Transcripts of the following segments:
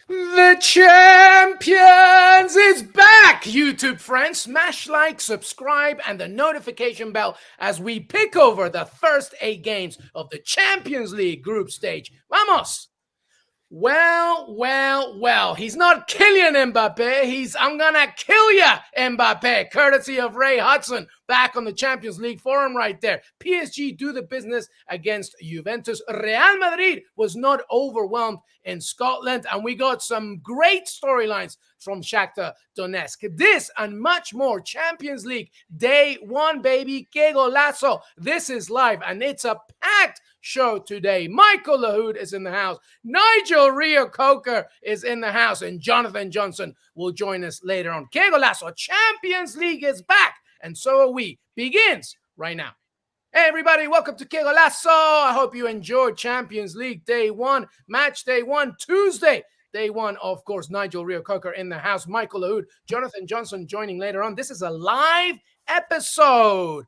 The Champions is back, YouTube friends. Smash like, subscribe, and the notification bell as we pick over the first 8 games of the Champions League group stage. Vamos! Well, he's not Kylian Mbappe. He's I'm gonna kill ya, Mbappe, courtesy of Ray Hudson, back on the Champions League forum right there. PSG do the business against Juventus. Real Madrid was not overwhelmed in Scotland, and we got some great storylines from Shakhtar Donetsk. This and much more. Champions League Day 1, baby. Qué Golazo. This is live, and it's a packed show today. Michael Lahoud is in the house. Nigel Rio-Coker is in the house, and Jonathan Johnson will join us later on. Qué Golazo. Champions League is back, and so are we. Begins right now. Hey, everybody, welcome to Qué Golazo. I hope you enjoyed Champions League Day 1, Match Day 1, Tuesday. Day 1, of course, Nigel Rio-Coker in the house. Michael Lahoud, Jonathan Johnson joining later on. This is a live episode.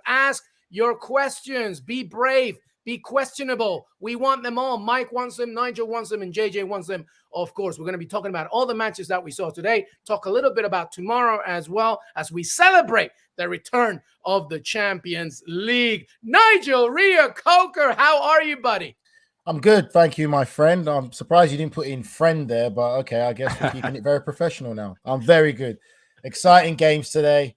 Ask your questions. Be brave. Be questionable. We want them all. Mike wants them, Nigel wants them, and JJ wants them. Of course, we're going to be talking about all the matches that we saw today. Talk a little bit about tomorrow as well as we celebrate the return of the Champions League. Nigel Rio-Coker, how are you, buddy? I'm good, thank you, my friend. I'm surprised you didn't put in friend there, but okay, I guess we're keeping it very professional now. I'm very good. Exciting games today.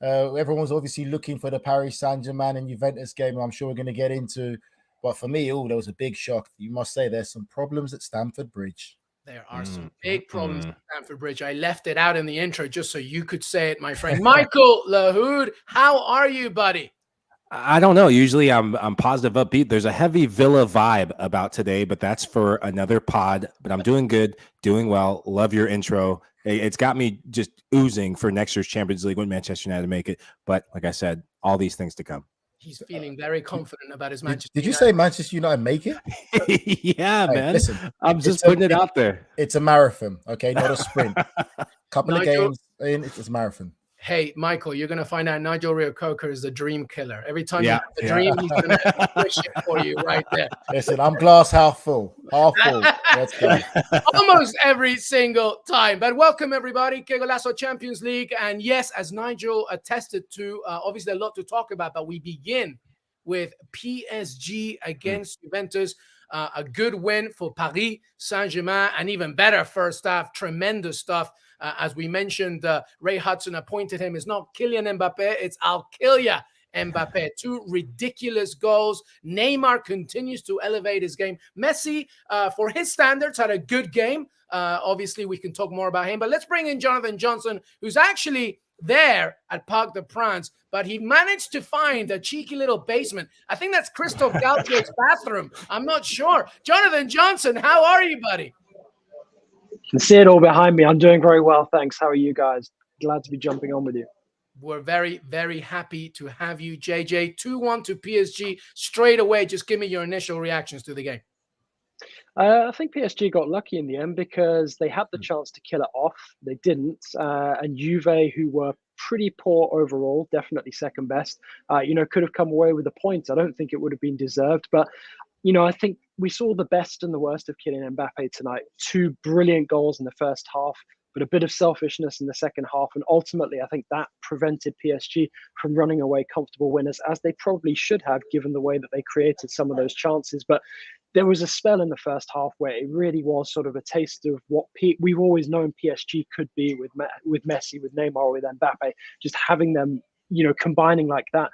Everyone's obviously looking for the Paris Saint-Germain and Juventus game, I'm sure we're going to get into. But for me, there was a big shock. You must say there's some problems at Stamford Bridge. There are some big problems at Stamford Bridge. I left it out in the intro just so you could say it, my friend. Michael Lahoud, how are you, buddy? I don't know. Usually I'm positive, upbeat. There's a heavy Villa vibe about today, but that's for another pod. But I'm doing good, doing well. Love your intro. It's got me just oozing for next year's Champions League when Manchester United make it. But like I said, all these things to come. He's feeling very confident about his Manchester Did you say Manchester United make it? Yeah, hey, man. Listen, I'm just putting it out there. It's a marathon, okay? Not a sprint. Couple of games in, it's a marathon. Hey, Michael, you're going to find out Nigel Rio-Coker is the dream killer. Every time you have the dream, he's going to push it for you right there. Listen, I'm glass half full. Let's go. Almost every single time. But welcome, everybody. Qué Golazo Champions League. And yes, as Nigel attested to, obviously a lot to talk about, but we begin with PSG against Juventus. A good win for Paris Saint-Germain, and even better first half. Tremendous stuff. As we mentioned, Ray Hudson appointed him. It's not Kylian Mbappe, it's I'll kill ya Mbappe. 2 ridiculous goals. Neymar continues to elevate his game. Messi, for his standards, had a good game. Obviously, we can talk more about him. But let's bring in Jonathan Johnson, who's actually there at Parc des Princes, but he managed to find a cheeky little basement. I think that's Christophe Galtier's bathroom. I'm not sure. Jonathan Johnson, how are you, buddy? Can see it all behind me. I'm doing very well, thanks. How are you guys? Glad to be jumping on with you. We're very, very happy to have you, JJ. 2-1 to PSG straight away. Just give me your initial reactions to the game. I think PSG got lucky in the end because they had the chance to kill it off. They didn't. And Juve, who were pretty poor overall, definitely second best, could have come away with the points. I don't think it would have been deserved, but I think we saw the best and the worst of Kylian Mbappe tonight. 2 brilliant goals in the first half, but a bit of selfishness in the second half. And ultimately, I think that prevented PSG from running away comfortable winners, as they probably should have, given the way that they created some of those chances. But there was a spell in the first half where it really was sort of a taste of what we've always known PSG could be with Messi, with Neymar, with Mbappe, just having them, combining like that.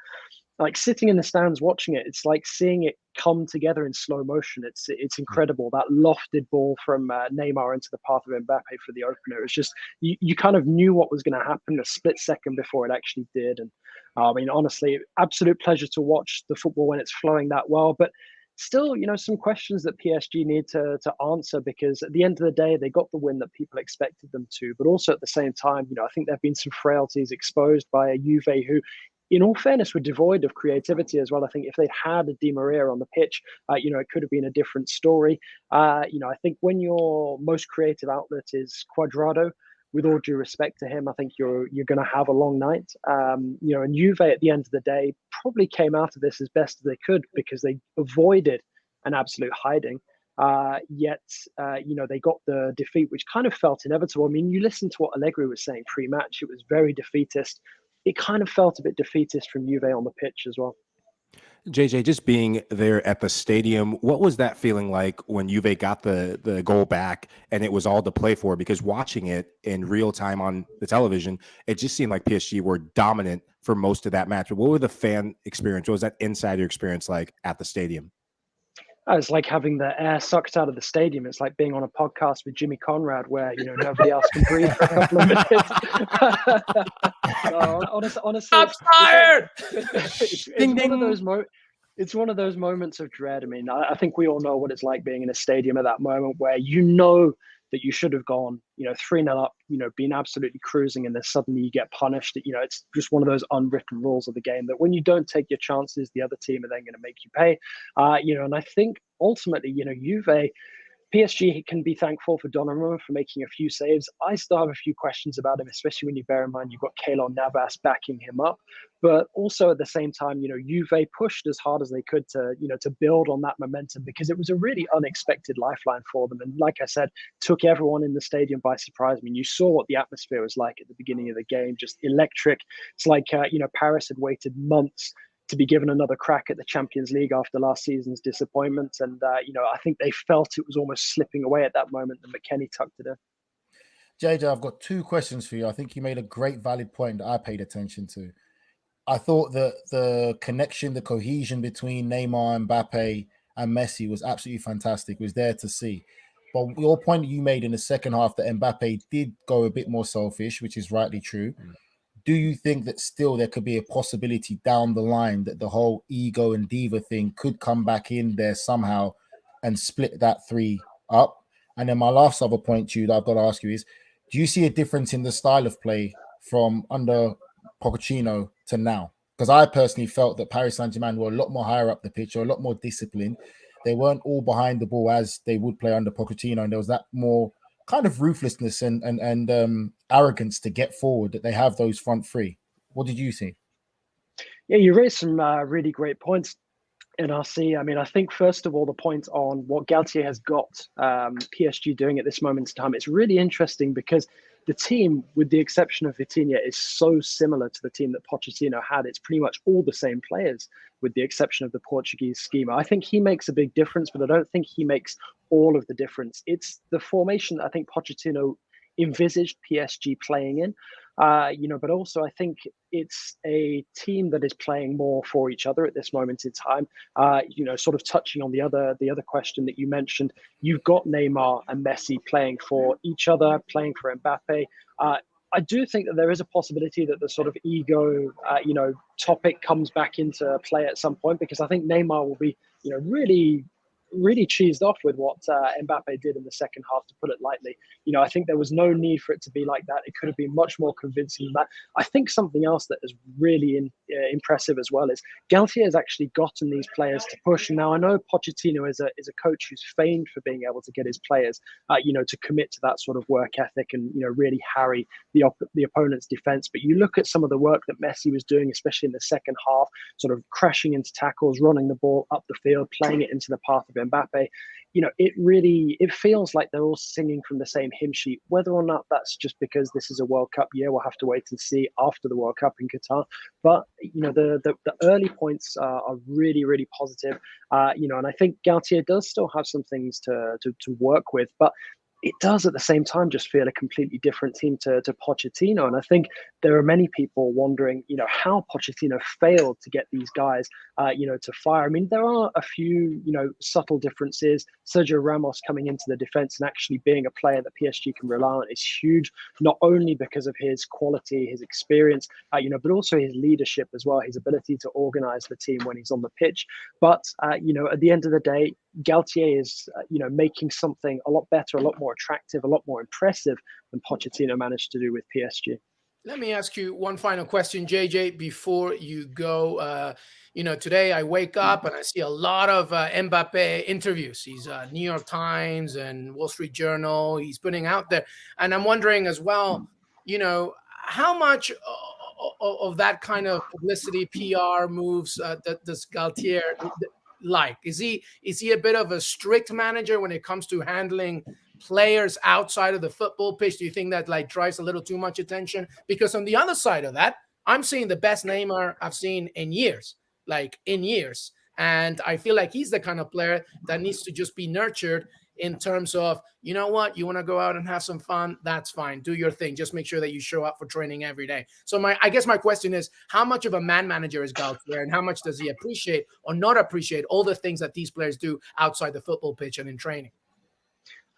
Like sitting in the stands watching it, it's like seeing it come together in slow motion. It's incredible. That lofted ball from Neymar into the path of Mbappe for the opener. It was just, you kind of knew what was going to happen a split second before it actually did. And I mean, honestly, absolute pleasure to watch the football when it's flowing that well. But still, some questions that PSG need to answer, because at the end of the day, they got the win that people expected them to. But also at the same time, I think there have been some frailties exposed by a Juve who, in all fairness, were devoid of creativity as well. I think if they'd had a Di Maria on the pitch, it could have been a different story. I think when your most creative outlet is Cuadrado, with all due respect to him, I think you're going to have a long night. And Juve at the end of the day probably came out of this as best as they could because they avoided an absolute hiding. Yet, they got the defeat, which kind of felt inevitable. I mean, you listen to what Allegri was saying pre-match; it was very defeatist. It kind of felt a bit defeatist from Juve on the pitch as well. JJ, just being there at the stadium, what was that feeling like when Juve got the goal back and it was all to play for? Because watching it in real time on the television, it just seemed like PSG were dominant for most of that match. But what was the fan experience? What was that insider experience like at the stadium? It's like having the air sucked out of the stadium. It's like being on a podcast with Jimmy Conrad where, nobody else can breathe for a couple of minutes. Honestly, I'm tired. It's one of those moments of dread. I mean, I think we all know what it's like being in a stadium at that moment where that you should have gone, 3-0 up, been absolutely cruising, and then suddenly you get punished. It's just one of those unwritten rules of the game that when you don't take your chances, the other team are then going to make you pay. And I think ultimately, PSG can be thankful for Donnarumma for making a few saves. I still have a few questions about him, especially when you bear in mind you've got Keylor Navas backing him up. But also at the same time, Juve pushed as hard as they could to build on that momentum because it was a really unexpected lifeline for them. And like I said, took everyone in the stadium by surprise. I mean, you saw what the atmosphere was like at the beginning of the game, just electric. It's like, Paris had waited months to be given another crack at the Champions League after last season's disappointment. And, I think they felt it was almost slipping away at that moment that McKennie tucked it in. JJ, I've got two questions for you. I think you made a great valid point that I paid attention to. I thought that the connection, the cohesion between Neymar, Mbappe, and Messi was absolutely fantastic. It was there to see. But your point that you made in the second half that Mbappe did go a bit more selfish, which is rightly true. Do you think that still there could be a possibility down the line that the whole ego and diva thing could come back in there somehow and split that 3 up? And then my last other point to you that I've got to ask you is, do you see a difference in the style of play from under Pochettino to now? Because I personally felt that Paris Saint-Germain were a lot more higher up the pitch or a lot more disciplined. They weren't all behind the ball as they would play under Pochettino, and there was that more kind of ruthlessness and arrogance to get forward that they have those front three. What did you see? Yeah, you raised some really great points. And I mean, I think first of all, the point on what Galtier has got PSG doing at this moment in time, it's really interesting because the team, with the exception of Vitinha, is so similar to the team that Pochettino had. It's pretty much all the same players, with the exception of the Portuguese schema. I think he makes a big difference, but I don't think he makes all of the difference. It's the formation that I think Pochettino envisaged PSG playing in. But also I think it's a team that is playing more for each other at this moment in time. Sort of touching on the other question that you mentioned, you've got Neymar and Messi playing for each other, playing for Mbappe. I do think that there is a possibility that the sort of ego, topic comes back into play at some point, because I think Neymar will be, really cheesed off with what Mbappe did in the second half, to put it lightly. I think there was no need for it to be like that. It could have been much more convincing than that. I think something else that is really impressive as well is Galtier has actually gotten these players to push. Now, I know Pochettino is a coach who's famed for being able to get his players, to commit to that sort of work ethic and, really harry the opponent's defense. But you look at some of the work that Messi was doing, especially in the second half, sort of crashing into tackles, running the ball up the field, playing it into the path of Mbappe. It feels like they're all singing from the same hymn sheet. Whether or not that's just because this is a World Cup year, we'll have to wait and see after the World Cup in Qatar. But the early points are really, really positive. And I think Galtier does still have some things to work with, but it does at the same time just feel a completely different team to Pochettino. And I think there are many people wondering, how Pochettino failed to get these guys, to fire. I mean, there are a few, subtle differences. Sergio Ramos coming into the defense and actually being a player that PSG can rely on is huge, not only because of his quality, his experience, but also his leadership as well, his ability to organize the team when he's on the pitch. But, at the end of the day, Galtier is, making something a lot better, a lot more attractive, a lot more impressive than Pochettino managed to do with PSG. Let me ask you one final question, JJ, before you go. Today I wake up and I see a lot of Mbappe interviews. He's New York Times and Wall Street Journal. He's putting out there. And I'm wondering as well, how much of that kind of publicity, PR moves does Galtier like? Is he a bit of a strict manager when it comes to handling players outside of the football pitch? Do you think that like drives a little too much attention? Because on the other side of that, I'm seeing the best Neymar I've seen in years, and I feel like he's the kind of player that needs to just be nurtured in terms of, you know what, you want to go out and have some fun, that's fine, do your thing, just make sure that you show up for training every day. So I guess my question is, how much of a man manager is Galtier, and how much does he appreciate or not appreciate all the things that these players do outside the football pitch and in training?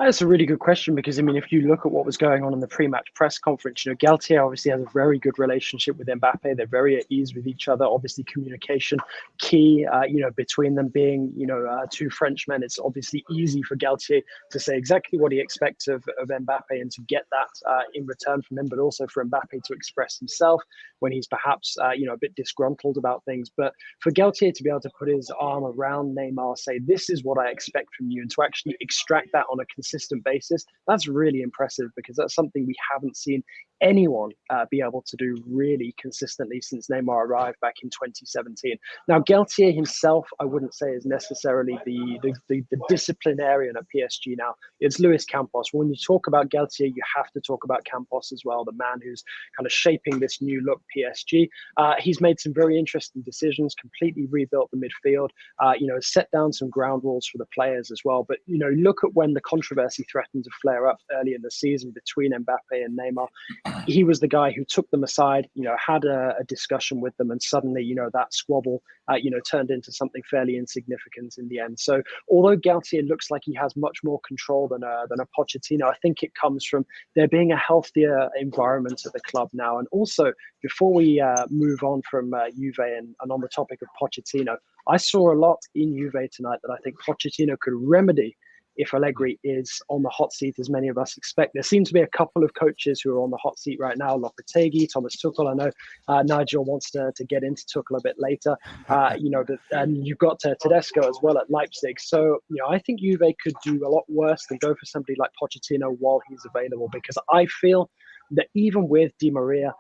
That's a really good question, because, I mean, if you look at what was going on in the pre-match press conference, you know, Galtier obviously has a very good relationship with Mbappe. They're very at ease with each other. Obviously, communication key, between them being, two Frenchmen. It's obviously easy for Galtier to say exactly what he expects of Mbappe and to get that in return from him, but also for Mbappe to express himself when he's perhaps, a bit disgruntled about things. But for Galtier to be able to put his arm around Neymar, say, this is what I expect from you, and to actually extract that on a consistent basis, that's really impressive, because that's something we haven't seen anyone be able to do really consistently since Neymar arrived back in 2017. Now, Galtier himself, I wouldn't say is necessarily the disciplinarian at PSG now. It's Luis Campos. When you talk about Galtier, you have to talk about Campos as well, the man who's kind of shaping this new look PSG. He's made some very interesting decisions, completely rebuilt the midfield, set down some ground rules for the players as well. But, look at when the controversy threatened to flare up early in the season between Mbappe and Neymar. He was the guy who took them aside, had a discussion with them, and suddenly, that squabble, turned into something fairly insignificant in the end. So although Galtier looks like he has much more control than a Pochettino, I think it comes from there being a healthier environment at the club now. And also, before we move on from Juve and on the topic of Pochettino, I saw a lot in Juve tonight that I think Pochettino could remedy if Allegri is on the hot seat, as many of us expect. There seem to be a couple of coaches who are on the hot seat right now: Lopetegui, Thomas Tuchel. I know Nigel wants to get into Tuchel a bit later. And you've got Tedesco as well at Leipzig. So, I think Juve could do a lot worse than go for somebody like Pochettino while he's available, because I feel that even with Di Maria,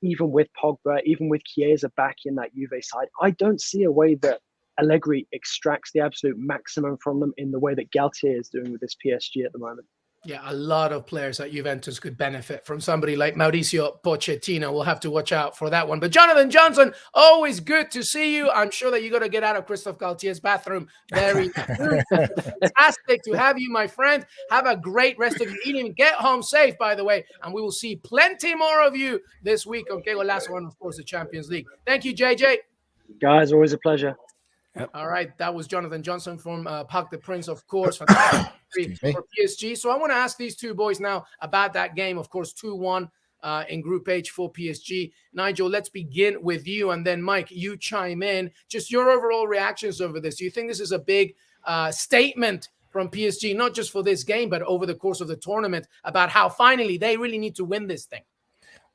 even with Pogba, even with Chiesa back in that Juve side, I don't see a way that Allegri extracts the absolute maximum from them in the way that Galtier is doing with this PSG at the moment. Yeah, a lot of players at Juventus could benefit from somebody like Mauricio Pochettino. We'll have to watch out for that one. But Jonathan Johnson, always good to see you. I'm sure that you got to get out of Christophe Galtier's bathroom very soon. Fantastic to have you, my friend. Have a great rest of your evening. Get home safe, by the way. And we will see plenty more of you this week on Qué Golazo and, of course, the Champions League. Thank you, JJ. Guys, always a pleasure. Yep. All right, that was Jonathan Johnson from Parc des Princes, of course, for PSG. So I want to ask these two boys now about that game, of course, 2-1 in Group H for PSG. Nigel, let's begin with you, and then Mike, you chime in. Just your overall reactions over this. Do you think this is a big statement from PSG, not just for this game, but over the course of the tournament, about how finally they really need to win this thing?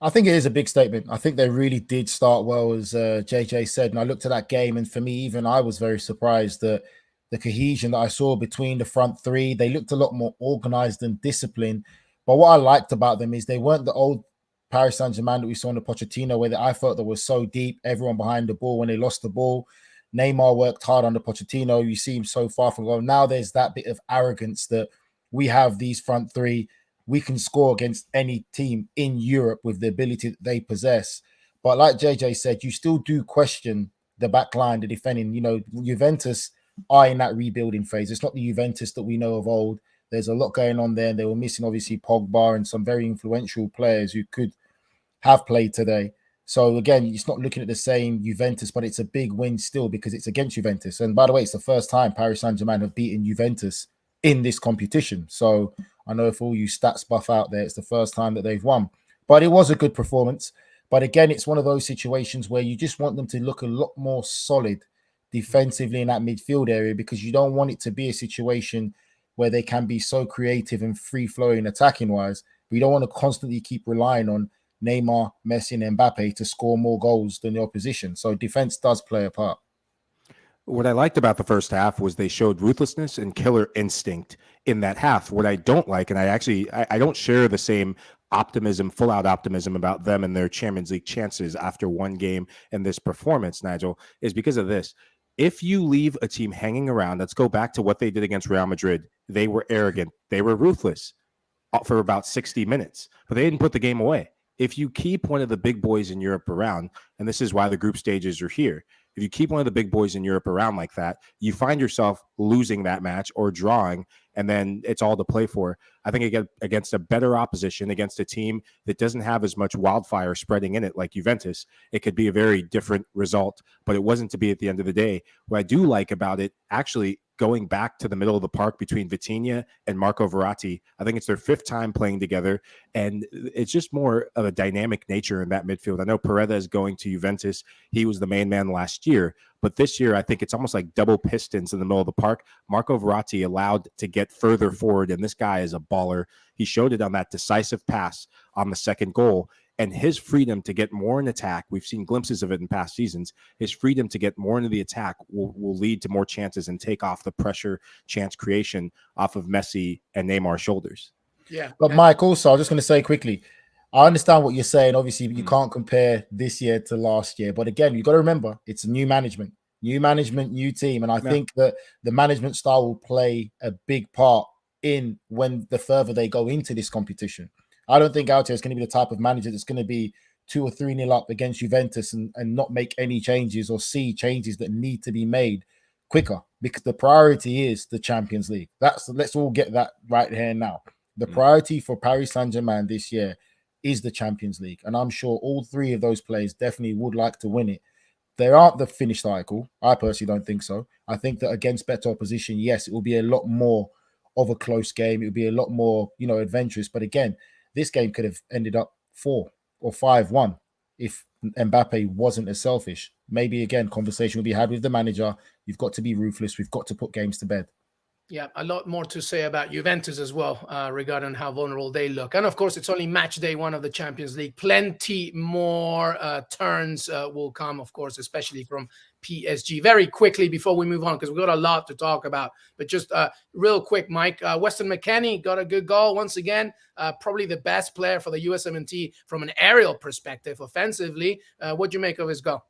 I think it is a big statement. I think they really did start well, as JJ said. And I looked at that game, and for me, even I was very surprised that the cohesion that I saw between the front three, they looked a lot more organized and disciplined. But what I liked about them is they weren't the old Paris Saint-Germain that we saw in the Pochettino, where I felt that was so deep, everyone behind the ball when they lost the ball. Neymar worked hard under Pochettino. You see him so far from goal. Now there's that bit of arrogance that we have these front three. We can score against any team in Europe with the ability that they possess. But like JJ said, you still do question the back line, the defending. Juventus are in that rebuilding phase. It's not the Juventus that we know of old. There's a lot going on there. They were missing, obviously, Pogba and some very influential players who could have played today. So, again, it's not looking at the same Juventus, but it's a big win still because it's against Juventus. And by the way, it's the first time Paris Saint-Germain have beaten Juventus in this competition. So I know if all you stats buff out there, it's the first time that they've won. But it was a good performance. But again, it's one of those situations where you just want them to look a lot more solid defensively in that midfield area, because you don't want it to be a situation where they can be so creative and free-flowing attacking-wise. We don't want to constantly keep relying on Neymar, Messi, and Mbappe to score more goals than the opposition. So defense does play a part. What I liked about the first half was they showed ruthlessness and killer instinct in that half. What I don't like, and I don't share the same optimism, full out optimism about them and their Champions League chances after one game and this performance, Nigel, is because of this. If you leave a team hanging around, let's go back to what they did against Real Madrid. They were arrogant. They were ruthless for about 60 minutes, but they didn't put the game away. If you keep one of the big boys in Europe around, and this is why the group stages are here, if you keep one of the big boys in Europe around like that, you find yourself losing that match or drawing, and then it's all to play for. I think against a better opposition, against a team that doesn't have as much wildfire spreading in it like Juventus, it could be a very different result, but it wasn't to be at the end of the day. What I do like about it, actually, going back to the middle of the park between Vitinha and Marco Verratti, I think it's their 5th time playing together, and it's just more of a dynamic nature in that midfield. I know Paredes going to Juventus. He was the main man last year, but this year I think it's almost like double pistons in the middle of the park. Marco Verratti allowed to get further forward, and this guy is a baller. He showed it on that decisive pass on the second goal. And his freedom to get more in attack, we've seen glimpses of it in past seasons, his freedom to get more into the attack will lead to more chances and take off the pressure chance creation off of Messi and Neymar's shoulders. Yeah. But Mike, also, I was just going to say quickly, I understand what you're saying. Obviously, you can't compare this year to last year. But again, you've got to remember, it's new management, new team. And I think that the management style will play a big part in when the further they go into this competition. I don't think Alte is going to be the type of manager that's going to be 2 or 3-0 up against Juventus and not make any changes or see changes that need to be made quicker, because the priority is the Champions League. Let's all get that right here now. The priority for Paris Saint-Germain this year is the Champions League. And I'm sure all 3 of those players definitely would like to win it. They aren't the finished article. I personally don't think so. I think that against better opposition, yes, it will be a lot more of a close game. It will be a lot more, adventurous. But again, this game could have ended up 4 or 5-1 if Mbappe wasn't as selfish. Maybe, again, conversation will be had with the manager. You've got to be ruthless. We've got to put games to bed. Yeah, a lot more to say about Juventus as well regarding how vulnerable they look. And of course, it's only match day 1 of the Champions League. Plenty more turns will come, of course, especially from PSG. Very quickly before we move on, because we've got a lot to talk about. But just real quick, Mike, Weston McKennie got a good goal once again. Probably the best player for the USMNT from an aerial perspective offensively. What'd you make of his goal?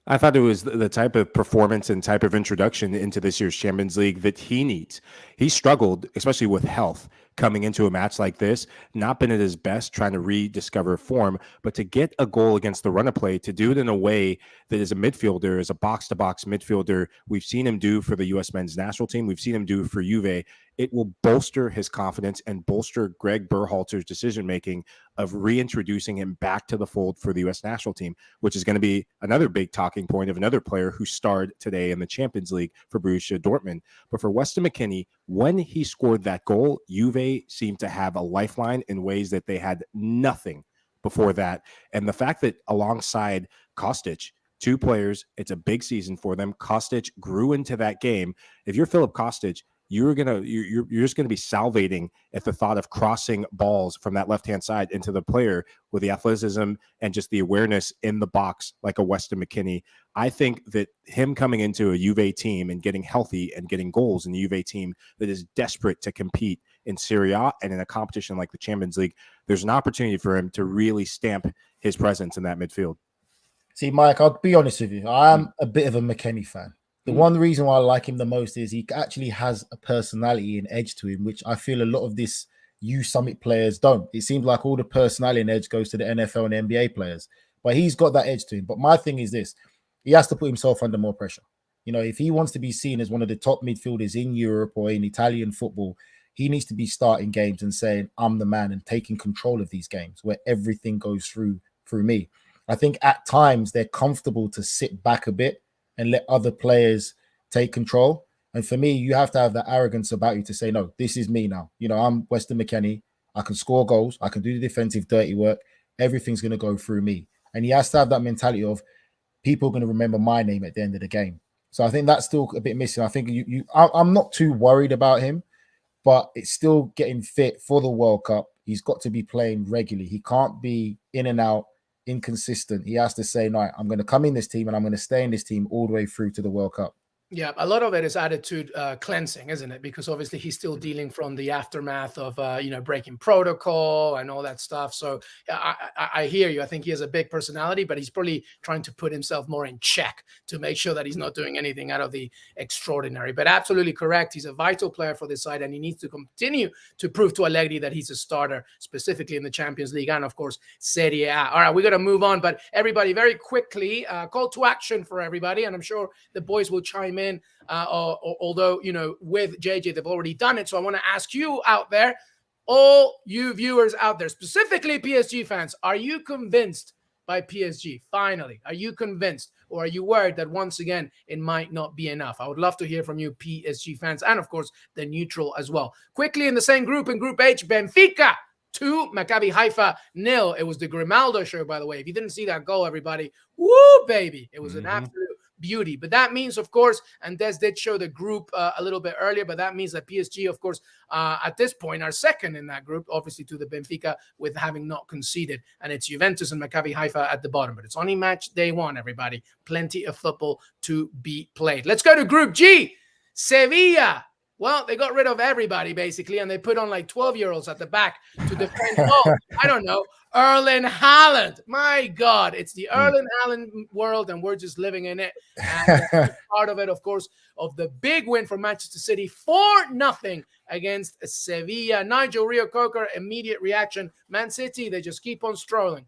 I thought it was the type of performance and type of introduction into this year's Champions League that he needs. He struggled, especially with health, coming into a match like this, not been at his best, trying to rediscover form, but to get a goal against the run of play, to do it in a way that as a midfielder, as a box-to-box midfielder, we've seen him do for the U.S. men's national team, we've seen him do for Juve. It will bolster his confidence and bolster Greg Berhalter's decision-making of reintroducing him back to the fold for the U.S. national team, which is going to be another big talking point of another player who starred today in the Champions League for Borussia Dortmund. But for Weston McKennie, when he scored that goal, Juve seemed to have a lifeline in ways that they had nothing before that. And the fact that alongside Kostic, 2 players, it's a big season for them. Kostic grew into that game. If you're Filip Kostic, you're just gonna be salivating at the thought of crossing balls from that left-hand side into the player with the athleticism and just the awareness in the box like a Weston McKennie. I think that him coming into a Juve team and getting healthy and getting goals in the Juve team that is desperate to compete in Serie A and in a competition like the Champions League, there's an opportunity for him to really stamp his presence in that midfield. See, Mike, I'll be honest with you. I am a bit of a McKennie fan. The one reason why I like him the most is he actually has a personality and edge to him, which I feel a lot of this U Summit players don't. It seems like all the personality and edge goes to the NFL and NBA players, but he's got that edge to him. But my thing is this, he has to put himself under more pressure. If he wants to be seen as one of the top midfielders in Europe or in Italian football, he needs to be starting games and saying, I'm the man, and taking control of these games where everything goes through me. I think at times they're comfortable to sit back a bit and let other players take control. And for me, you have to have that arrogance about you to say, no, this is me now. I'm Weston McKennie. I can score goals. I can do the defensive dirty work. Everything's going to go through me. And he has to have that mentality of people are going to remember my name at the end of the game. So I think that's still a bit missing. I think I'm not too worried about him, but it's still getting fit for the World Cup. He's got to be playing regularly. He can't be in and out, inconsistent. He has to say, no, I'm going to come in this team and I'm going to stay in this team all the way through to the World Cup. Yeah, a lot of it is attitude cleansing, isn't it? Because obviously he's still dealing from the aftermath of breaking protocol and all that stuff. So I hear you. I think he has a big personality, but he's probably trying to put himself more in check to make sure that he's not doing anything out of the extraordinary. But absolutely correct. He's a vital player for this side, and he needs to continue to prove to Allegri that he's a starter, specifically in the Champions League and, of course, Serie A. All right, we're going to move on. But everybody, very quickly, call to action for everybody, and I'm sure the boys will chime in, although with JJ they've already done it. So I want to ask you out there, all you viewers out there, specifically PSG fans, are you convinced by PSG finally? Are you convinced, or are you worried that once again it might not be enough? I would love to hear from you PSG fans, and of course the neutral as well. Quickly, in the same group, in Group H, Benfica 2, Maccabi Haifa 0. It was the Grimaldo show, by the way. If you didn't see that goal, everybody, woo, baby. It was an absolute beauty. But that means, of course, and Des did show the group a little bit earlier, but that means that PSG, of course, at this point are second in that group, obviously to the Benfica with having not conceded. And it's Juventus and Maccabi Haifa at the bottom. But it's only match day one, everybody. Plenty of football to be played. Let's go to Group G. Sevilla. Well, they got rid of everybody, basically, and they put on like 12-year-olds at the back to defend, I don't know, Erling Haaland. My God, it's the Erling Haaland world, and we're just living in it. And part of it, of course, of the big win for Manchester City, 4-0 against Sevilla. Nigel, Rio Coker, immediate reaction. Man City, they just keep on strolling.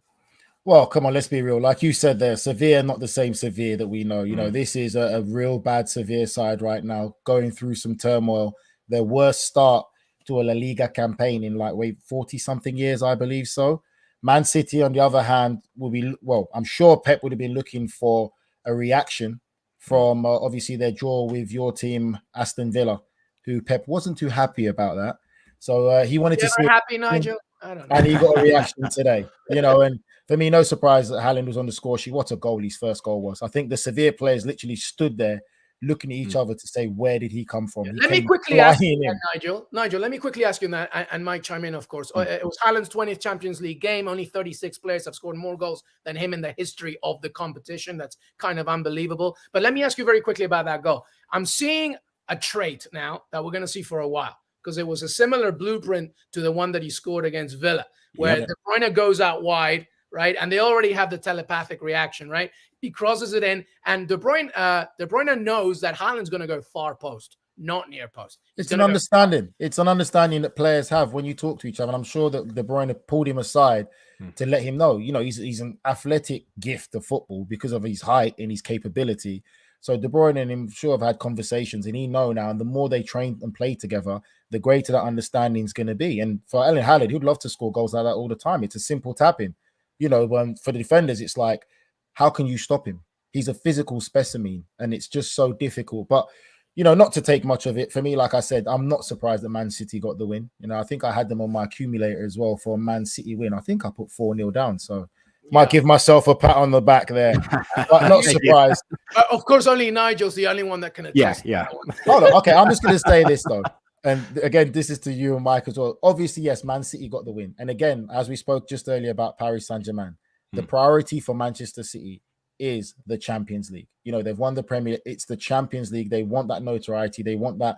Well, come on, let's be real. Like you said there, Sevilla, not the same Sevilla that we know. This is a real bad Sevilla side right now, going through some turmoil. Their worst start to a La Liga campaign in 40-something years, I believe so. Man City, on the other hand, will be, I'm sure Pep would have been looking for a reaction from obviously their draw with your team, Aston Villa, who Pep wasn't too happy about that. So he wanted to see. Happy, Nigel? I don't know. And he got a reaction today, and for me, no surprise that Haaland was on the score sheet. What a goal his first goal was. I think the Sevilla players literally stood there looking at each other to say, where did he come from? Let me quickly ask you that, Nigel. Nigel, let me quickly ask you that, and Mike chime in, of course. It was Haaland's 20th Champions League game. Only 36 players have scored more goals than him in the history of the competition. That's kind of unbelievable. But let me ask you very quickly about that goal. I'm seeing a trait now that we're going to see for a while, because it was a similar blueprint to the one that he scored against Villa, where De Bruyne goes out wide, right? And they already have the telepathic reaction, right? He crosses it in, and De Bruyne knows that Haaland's going to go far post, not near post. It's an understanding. It's an understanding that players have when you talk to each other. And I'm sure that De Bruyne pulled him aside to let him know, he's an athletic gift of football because of his height and his capability. So De Bruyne and him sure have had conversations, and he know now, and the more they train and play together, the greater that understanding is going to be. And for Erling Haaland, he'd love to score goals like that all the time. It's a simple tap-in. For the defenders, it's like, how can you stop him? He's a physical specimen, and it's just so difficult. But, not to take much of it, for me, like I said, I'm not surprised that Man City got the win. I think I had them on my accumulator as well for a Man City win. I think I put 4-0 down, so might give myself a pat on the back there. But not surprised. Of course, only Nigel's the only one that can attest. Yeah. Hold on. Okay, I'm just going to say this, though. And again, this is to you and Mike as well. Obviously, yes, Man City got the win. And again, as we spoke just earlier about Paris Saint-Germain, the priority for Manchester City is the Champions League. They've won the Premier League. It's the Champions League. They want that notoriety. They want that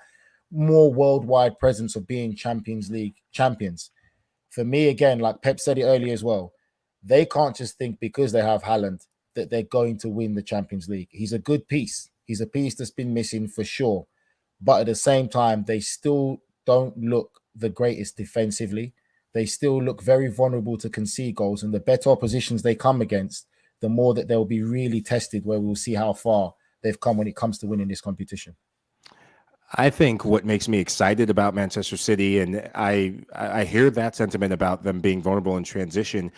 more worldwide presence of being Champions League champions. For me, again, like Pep said it earlier as well, they can't just think because they have Haaland that they're going to win the Champions League. He's a good piece. He's a piece that's been missing for sure. But at the same time, they still don't look the greatest defensively. They still look very vulnerable to concede goals. And the better oppositions they come against, the more that they'll be really tested, where we'll see how far they've come when it comes to winning this competition. I think what makes me excited about Manchester City, and I hear that sentiment about them being vulnerable in transition,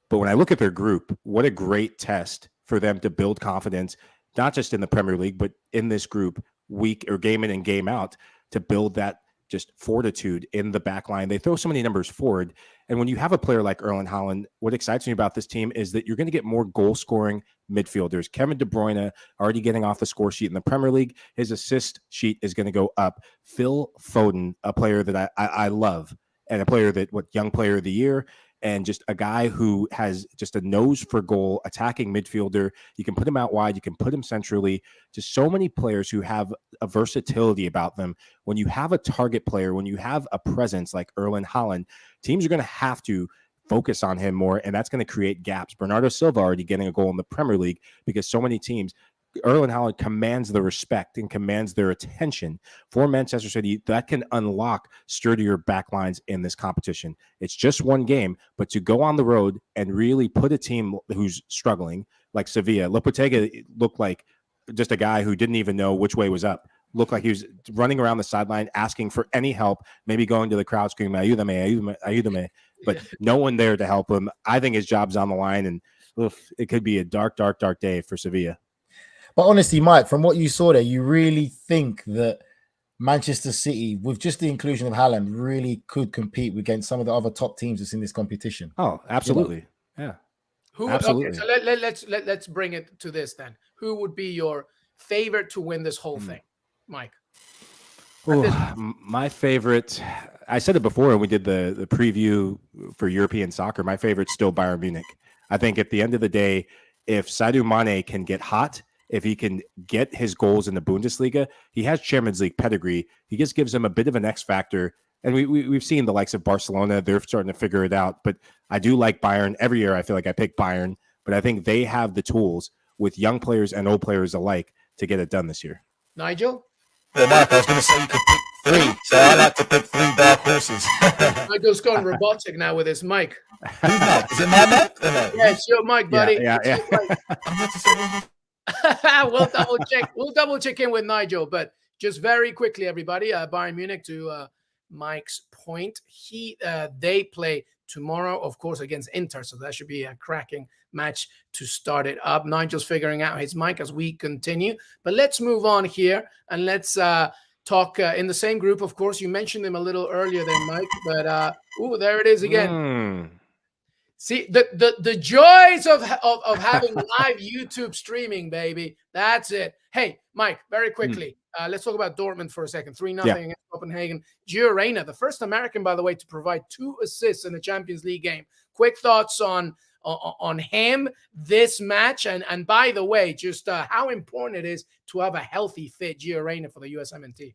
but when I look at their group, what a great test for them to build confidence, not just in the Premier League, but in this group, week or game in and game out, to build that just fortitude in the back line. They throw so many numbers forward. And when you have a player like Erling Haaland, what excites me about this team is that you're going to get more goal-scoring midfielders. Kevin De Bruyne already getting off the score sheet in the Premier League. His assist sheet is going to go up. Phil Foden, a player that I love, and a player that, young player of the year. and just a guy who has just a nose for goal, attacking midfielder. You can put him out wide, you can put him centrally. Just so many players who have a versatility about them. When you have a target player, when you have a presence like Erling Haaland, teams are going to have to focus on him more, and that's going to create gaps. Bernardo Silva already getting a goal in the Premier League because so many teams, Erling Haaland commands the respect and commands their attention. For Manchester City, that can unlock sturdier backlines in this competition. It's just one game, but to go on the road and really put a team who's struggling, like Sevilla, Lopetegui looked like just a guy who didn't even know which way was up. Looked like he was running around the sideline asking for any help, maybe going to the crowd screaming, ayúdame, ayúdame, but no one there to help him. I think his job's on the line, and it could be a dark, dark, dark day for Sevilla. But honestly, Mike, from what you saw there, you really think that Manchester City, with just the inclusion of Haaland, really could compete against some of the other top teams that's in this competition? Oh, absolutely. Yeah. Absolutely. Okay, so let's bring it to this then. Who would be your favorite to win this whole thing, Mike? Ooh, my favorite, I said it before when we did the preview for European soccer, my favorite's still Bayern Munich. I think at the end of the day, if Sadio Mane can get hot, if he can get his goals in the Bundesliga, he has Champions League pedigree. He just gives him a bit of an X factor. And we've seen the likes of Barcelona. They're starting to figure it out. But I do like Bayern. Every year I feel like I pick Bayern. But I think they have the tools with young players and old players alike to get it done this year. Nigel? Mike, I was going to say you could pick 3. So I like to pick 3 dark horses. Nigel's gone robotic now with his mic. Who's Mike? Is it my mic? Yeah, it's your mic, buddy. Yeah. We'll double check in with Nigel, but just very quickly, everybody, Bayern Munich, to Mike's point, they play tomorrow, of course, against Inter, so that should be a cracking match to start it up. Nigel's figuring out his mic as we continue, but let's move on here and let's talk in the same group. Of course, you mentioned him a little earlier there, Mike, but there it is again. See, the joys of having live YouTube streaming, baby. That's it. Hey, Mike, very quickly, let's talk about Dortmund for a second. 3-0 against Copenhagen. Gio Reyna, the first American, by the way, to provide 2 assists in a Champions League game. Quick thoughts on him, this match, and by the way, just how important it is to have a healthy, fit Gio Reyna for the USMNT.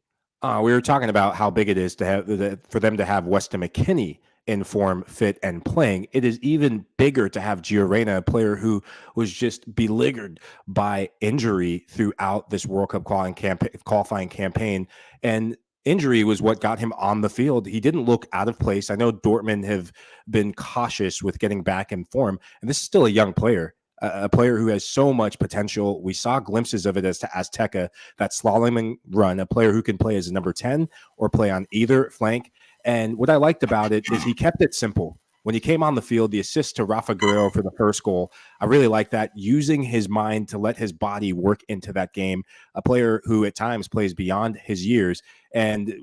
We were talking about how big it is to have for them to have Weston McKennie in form, fit, and playing. It is even bigger to have Gio Reyna, a player who was just beleaguered by injury throughout this World Cup qualifying campaign. And injury was what got him on the field. He didn't look out of place. I know Dortmund have been cautious with getting back in form, and this is still a young player. A player who has so much potential. We saw glimpses of it as to Azteca, that slaloming run, a player who can play as a number 10 or play on either flank. And what I liked about it is he kept it simple. When he came on the field, the assist to Rafa Guerrero for the first goal, I really like that, using his mind to let his body work into that game, a player who at times plays beyond his years. And,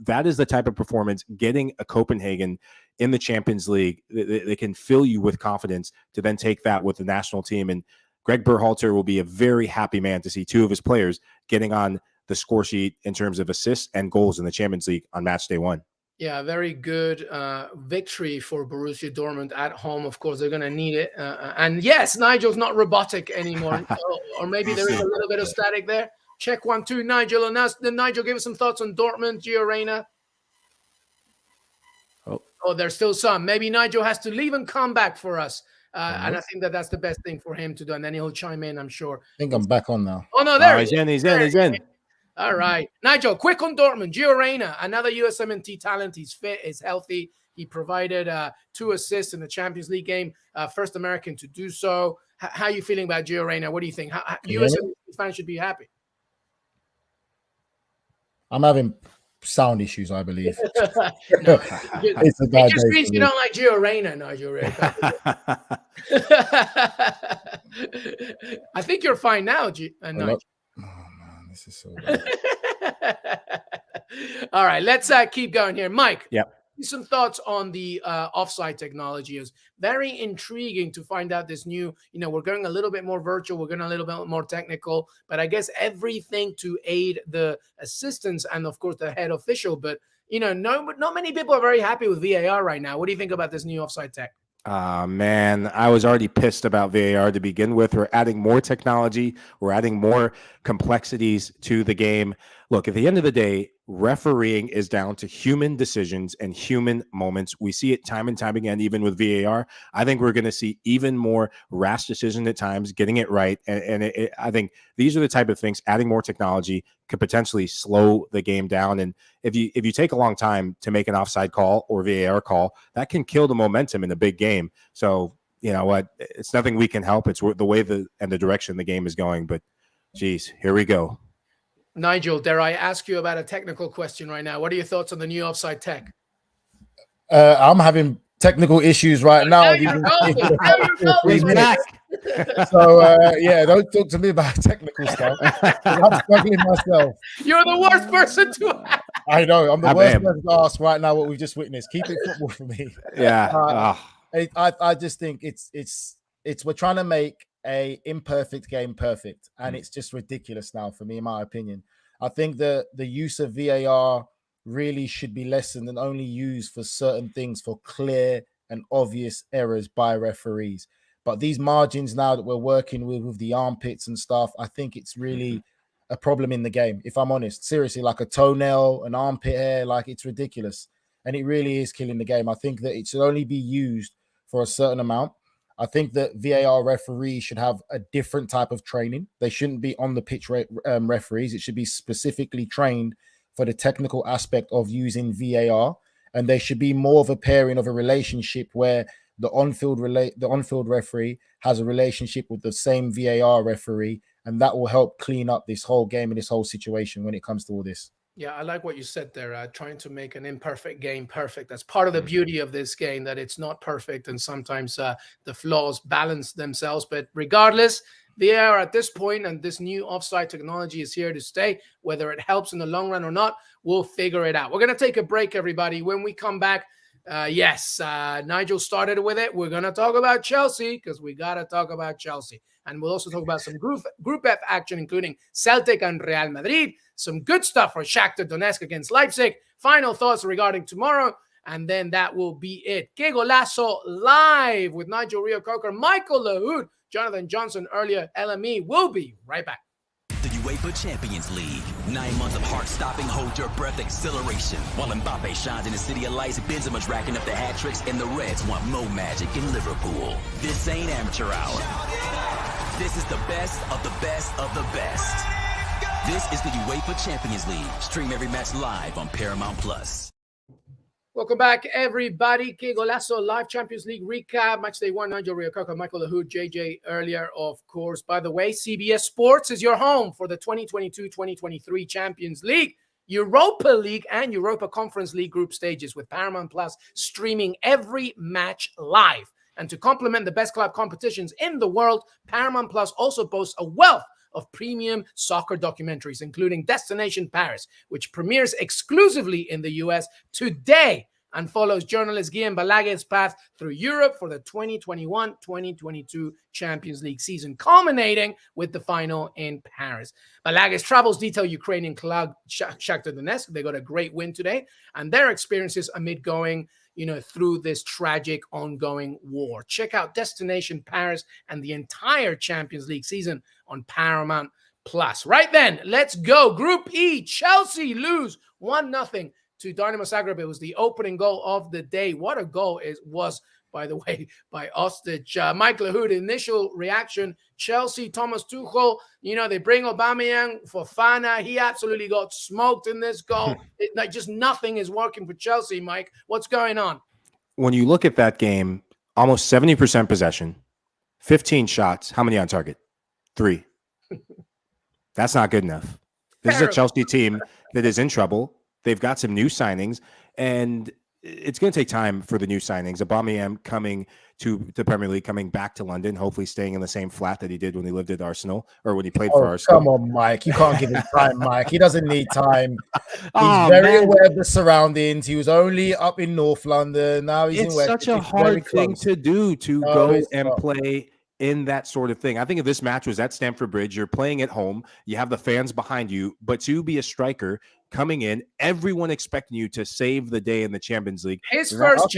that is the type of performance, getting a Copenhagen in the Champions League, they can fill you with confidence to then take that with the national team. And Greg Berhalter will be a very happy man to see 2 of his players getting on the score sheet in terms of assists and goals in the Champions League on match day 1. Yeah, very good victory for Borussia Dortmund at home. Of course, they're going to need it. And yes, Nigel's not robotic anymore. Or maybe there is a little bit of static there. Check 1, 2, Nigel. And then Nigel, give us some thoughts on Dortmund, Gio Reyna. Oh, there's still some. Maybe Nigel has to leave and come back for us. And I think that's the best thing for him to do. And then he'll chime in, I'm sure. I think I'm back on now. Oh, no, there he's in. All right. Nigel, quick on Dortmund. Gio Reyna, another USMNT talent. He's fit, he's healthy. He provided 2 assists in the Champions League game. First American to do so. How are you feeling about Gio Reyna? What do you think? USMNT fans should be happy. I'm having sound issues, I believe. It just means you don't like Gio Reyna, Nigel. I think you're fine now, Nigel. Oh, man, this is so bad. All right, let's keep going here. Mike, yep. Some thoughts on the offside technology. Is very intriguing to find out this new, we're going a little bit more virtual, we're going a little bit more technical, but I guess everything to aid the assistants and, of course, the head official. But not many people are very happy with VAR right now. What do you think about this new offside tech? Man, I was already pissed about VAR to begin with. We're adding more technology. We're adding more complexities to the game. Look, at the end of the day, refereeing is down to human decisions and human moments. We see it time and time again, even with VAR. I think we're going to see even more rash decisions at times, getting it right. And I think these are the type of things, adding more technology could potentially slow the game down. And if you take a long time to make an offside call or VAR call, that can kill the momentum in a big game. So, you know what? It's nothing we can help. It's the way and the direction the game is going. But, geez, here we go. Nigel, dare I ask you about a technical question right now? What are your thoughts on the new offside tech? I'm having technical issues right now. He's back. So yeah, don't talk to me about technical stuff. I'm struggling myself. You're the worst person to ask. I know. I'm the worst person to ask right now what we've just witnessed. Keep it football for me. Yeah. I just think it's we're trying to make a imperfect game perfect, and it's just ridiculous now for me, in my opinion. I think the use of VAR really should be lessened and only used for certain things, for clear and obvious errors by referees. But these margins now that we're working with the armpits and stuff, I think it's really a problem in the game, if I'm honest. Seriously, like a toenail, an armpit hair, like it's ridiculous. And it really is killing the game. I think that it should only be used for a certain amount. I think that VAR referees should have a different type of training. They shouldn't be on the pitch referees. It should be specifically trained for the technical aspect of using VAR. And there should be more of a pairing of a relationship where the on-field referee has a relationship with the same VAR referee, and that will help clean up this whole game and this whole situation when it comes to all this. Yeah, I like what you said there, trying to make an imperfect game perfect. That's part of the beauty of this game, that it's not perfect, and sometimes the flaws balance themselves. But regardless, VAR at this point and this new offside technology is here to stay. Whether it helps in the long run or not, we'll figure it out. We're going to take a break, everybody. When we come back, Nigel started with it. We're going to talk about Chelsea because we got to talk about Chelsea. And we'll also talk about some Group F action, including Celtic and Real Madrid. Some good stuff for Shakhtar Donetsk against Leipzig. Final thoughts regarding tomorrow. And then that will be it. Qué Golazo live with Nigel Reo-Coker, Michael Lahoud, Jonathan Johnson earlier. LME will be right back. The UEFA Champions League. 9 months of heart-stopping, hold-your-breath exhilaration. While Mbappe shines in the city of lights, Benzema's racking up the hat tricks, and the Reds want more magic in Liverpool. This ain't amateur hour. This is the best of the best of the best. This is the UEFA Champions League. Stream every match live on Paramount Plus. Welcome back, everybody. Qué Golazo live Champions League recap. Matchday 1, Nigel Reo-Coker, Michael Lahoud, JJ earlier, of course. By the way, CBS Sports is your home for the 2022-2023 Champions League, Europa League, and Europa Conference League group stages, with Paramount Plus streaming every match live. And to complement the best club competitions in the world, Paramount Plus also boasts a wealth of premium soccer documentaries, including Destination Paris, which premieres exclusively in the US today and follows journalist Guillem Balaguer's path through Europe for the 2021-2022 Champions League season, culminating with the final in Paris. Balaguer's travels detail Ukrainian club Shakhtar Donetsk. They got a great win today, and their experiences amid going through this tragic ongoing war. Check out Destination Paris and the entire Champions League season on Paramount Plus. Right then, let's go. Group E, Chelsea lose 1-0 to Dynamo Zagreb. It was the opening goal of the day. What a goal it was, by the way, by Ostic. Mike Lahoud, initial reaction. Chelsea, Thomas Tuchel, they bring Aubameyang for Fana. He absolutely got smoked in this goal. Just nothing is working for Chelsea, Mike. What's going on? When you look at that game, almost 70% possession, 15 shots. How many on target? 3. That's not good enough. This is a Chelsea team that is in trouble. They've got some new signings, and it's going to take time for the new signings. Aubameyang coming to the Premier League, coming back to London, hopefully staying in the same flat that he did when he lived at Arsenal, or when he played for Arsenal. Come on, Mike. You can't give him time, Mike. He doesn't need time. He's very aware of the surroundings. He was only up in North London. Now he's in West. It's such a hard thing to do, to go and play in that sort of thing. I think if this match was at Stamford Bridge, you're playing at home, you have the fans behind you, but to be a striker coming in, everyone expecting you to save the day in the Champions League. His first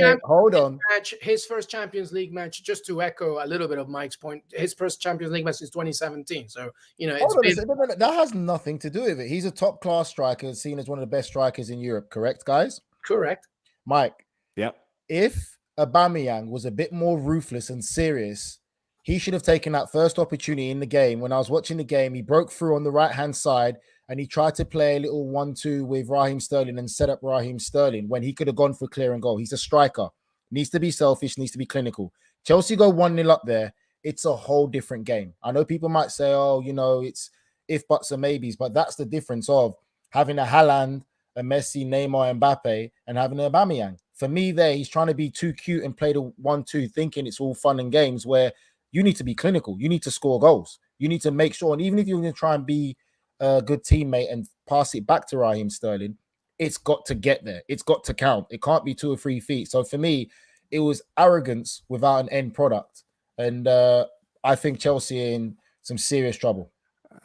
match, his first Champions League match, just to echo a little bit of Mike's point, his first Champions League match is 2017. So, that has nothing to do with it. He's a top-class striker, seen as one of the best strikers in Europe, correct, guys? Correct. Mike. Yep. If Aubameyang was a bit more ruthless and serious, he should have taken that first opportunity in the game. When I was watching the game, he broke through on the right-hand side and he tried to play a little 1-2 with Raheem Sterling and set up Raheem Sterling when he could have gone for clear and goal. He's a striker. Needs to be selfish, needs to be clinical. Chelsea go 1-0 up there. It's a whole different game. I know people might say, it's if, buts, and maybes, but that's the difference of having a Haaland, a Messi, Neymar, Mbappe, and having an Aubameyang. For me there, he's trying to be too cute and play the 1-2, thinking it's all fun and games, where you need to be clinical. You need to score goals. You need to make sure, and even if you're going to try and be a good teammate and pass it back to Raheem Sterling, it's got to get there. It's got to count. It can't be 2 or 3 feet. So for me, it was arrogance without an end product. And I think Chelsea are in some serious trouble.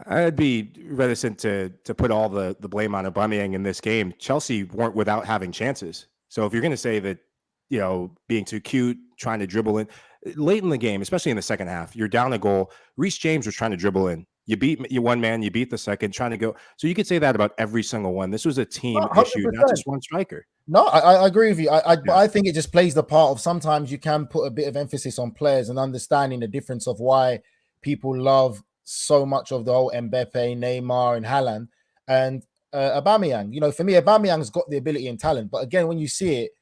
I'd be reticent to put all the blame on Aubameyang in this game. Chelsea weren't without having chances. So if you're going to say that, being too cute, trying to dribble in late in the game, especially in the second half, you're down a goal. Reece James was trying to dribble in. You beat one man, you beat the second, trying to go. So you could say that about every single one. This was a team issue, not just one striker. No, I agree with you. I think it just plays the part of sometimes you can put a bit of emphasis on players and understanding the difference of why people love so much of the whole Mbappe, Neymar, and Haaland and Aubameyang. For me, Aubameyang's got the ability and talent. But again, when you see it,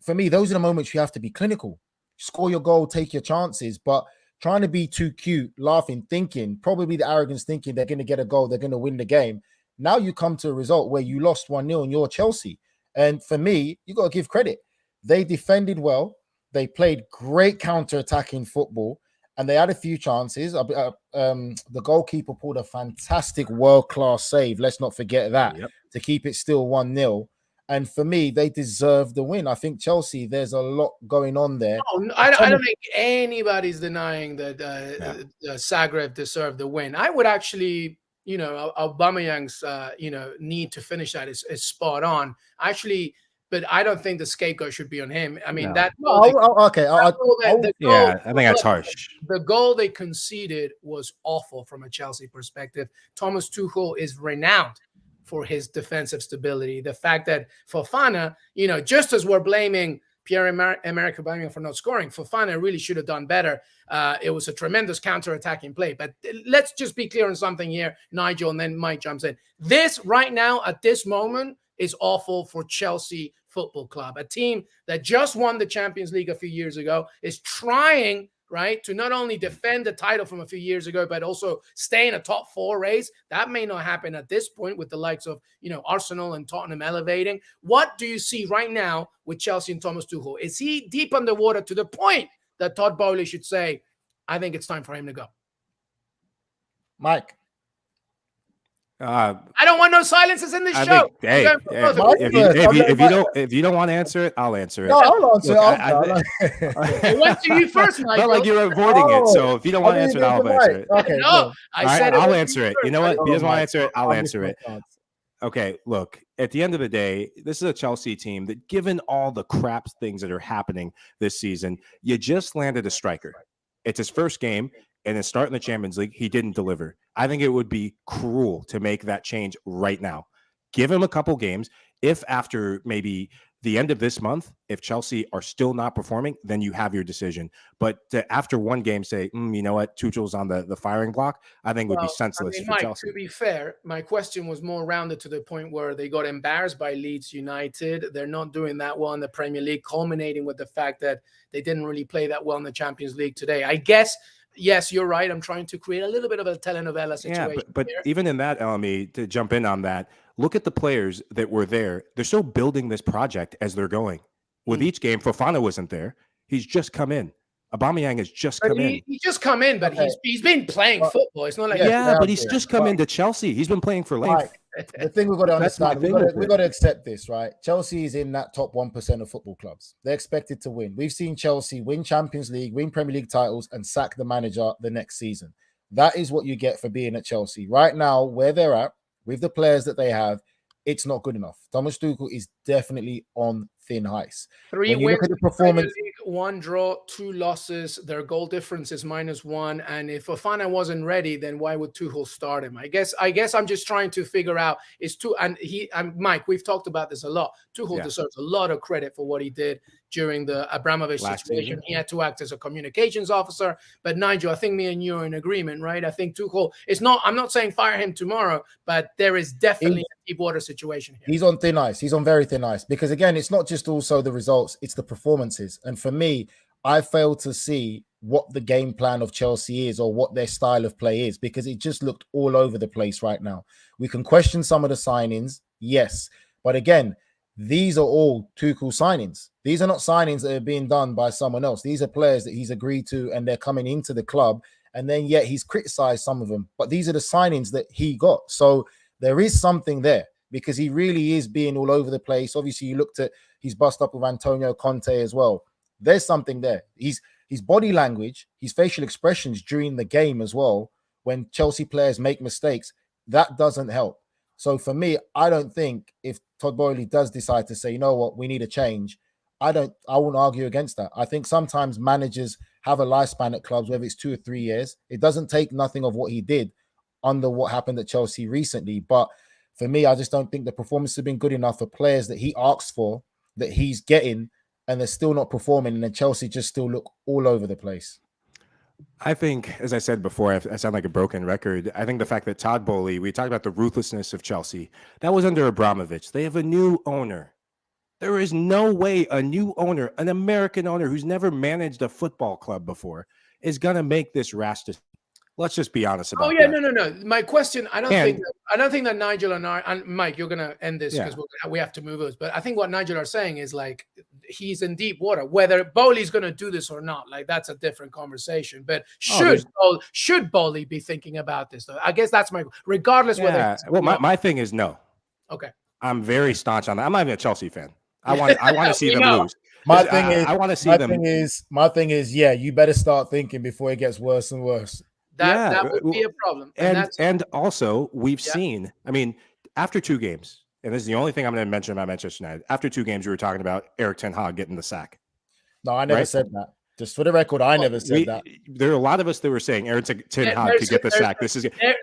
for me, those are the moments you have to be clinical. Score your goal, take your chances. But trying to be too cute, laughing, thinking, probably the arrogance thinking they're going to get a goal, they're going to win the game. Now you come to a result where you lost 1-0 and you're Chelsea. And for me, you got to give credit. They defended well. They played great counter-attacking football. And they had a few chances. The goalkeeper pulled a fantastic world-class save. Let's not forget that, to keep it still 1-0. And for me, they deserve the win. I think Chelsea, there's a lot going on there. No, I don't think anybody's denying that Zagreb deserved the win. I would actually, Aubameyang's, need to finish that is spot on. Actually, but I don't think the scapegoat should be on him. I mean, I think that's harsh. The goal they conceded was awful from a Chelsea perspective. Thomas Tuchel is renowned for his defensive stability. The fact that Fofana, just as we're blaming Pierre-Emerick Aubameyang for not scoring, Fofana really should have done better. It was a tremendous counter-attacking play. But let's just be clear on something here, Nigel, and then Mike jumps in. This right now, at this moment, is awful for Chelsea Football Club, a team that just won the Champions League a few years ago, is trying to not only defend the title from a few years ago, but also stay in a top 4 race. That may not happen at this point with the likes of, Arsenal and Tottenham elevating. What do you see right now with Chelsea and Thomas Tuchel? Is he deep underwater to the point that Todd Bowley should say, I think it's time for him to go? Mike. I don't want no silences in this show. If you don't want to answer it, I'll answer it. No, I'll answer it. I went to you first, Mike. Not like you're avoiding it. So if you don't want to answer it, I'll answer it. Okay, no, I'll answer it. You know what? If he doesn't want to answer it, I'll answer it. Okay, look, at the end of the day, this is a Chelsea team that, given all the crap things that are happening this season, you just landed a striker. It's his first game. And then starting the Champions League, he didn't deliver. I think it would be cruel to make that change right now. Give him a couple games. If after maybe the end of this month, if Chelsea are still not performing, then you have your decision. But after one game say, you know what, Tuchel's on the firing block, I think would be senseless for Mike, Chelsea. To be fair, my question was more rounded to the point where they got embarrassed by Leeds United. They're not doing that well in the Premier League, culminating with the fact that they didn't really play that well in the Champions League today. I guess, yes, you're right. I'm trying to create a little bit of a telenovela situation. Yeah, but even in that, LME, to jump in on that, look at the players that were there. They're still building this project as they're going. With each game, Fofana wasn't there. He's just come in. Aubameyang has just come in. He's just come in, but he's been playing football. It's not like but he's just come into Chelsea. He's been playing for life. the thing we've got to That's my understand, thing we've with got it. to accept this, right? Chelsea is in that top 1% of football clubs. They're expected to win. We've seen Chelsea win Champions League, win Premier League titles, and sack the manager the next season. That is what you get for being at Chelsea. Right now, where they're at, with the players that they have, it's not good enough. Thomas Tuchel is definitely on thin ice. 3 When you wins look at the in the Premier performance, League, 1 draw, 2 losses. Their goal difference is -1. And if Fofana wasn't ready, then why would Tuchel start him? I guess I'm just trying to figure out and Mike, we've talked about this a lot. Tuchel deserves a lot of credit for what he did during the Abramovich situation. Season. He had to act as a communications officer. But Nigel, I think me and you are in agreement, right? I think Tuchel I'm not saying fire him tomorrow, but there is definitely a deep water situation here. he's on thin ice. He's on very thin ice because, again, it's not just also the results, it's the performances. And for me, I fail to see what the game plan of Chelsea is or what their style of play is because it just looked all over the place right now. We can question some of the signings, yes. But again, these are all Tuchel signings. These are not signings that are being done by someone else. These are players that he's agreed to and they're coming into the club. And then yet he's criticized some of them. But these are the signings that he got. So there is something there because he really is being all over the place. Obviously, you looked at he's bust up with Antonio Conte as well. There's something there. His body language, his facial expressions during the game as well, when Chelsea players make mistakes, that doesn't help. So for me, I don't think if Todd Boehly does decide to say, you know what, we need a change, I won't argue against that. I think sometimes managers have a lifespan at clubs, whether it's 2 or 3 years. It doesn't take nothing of what he did under what happened at Chelsea recently. But for me, I just don't think the performance has been good enough for players that he asks for, that he's getting, and they're still not performing. And then Chelsea just still look all over the place. I think, as I said before, I sound like a broken record. I think the fact that Todd Boehly, we talked about the ruthlessness of Chelsea, that was under Abramovich. They have a new owner. There is no way a new owner, an American owner who's never managed a football club before, is going to make this rash decision. Let's just be honest about that. No. My question, I don't think that Nigel and Mike, you're gonna end this because we have to move us. But I think what Nigel are saying is like he's in deep water. Whether Boehly's gonna do this or not, like that's a different conversation. But should Boehly be thinking about this though? I guess that's regardless whether. Well, my thing is no. Okay. I'm very staunch on that. I'm not even a Chelsea fan. I want to see them lose. My thing is, I want to see them. My thing is, you better start thinking before it gets worse and worse. That would be a problem. And also, we've seen, I mean, after 2 games, and this is the only thing I'm going to mention about Manchester United, after 2 games, you were talking about Erik ten Hag getting the sack. No, I never said that. Just for the record, I never said that. There are a lot of us that were saying Erik ten Hag could get the sack.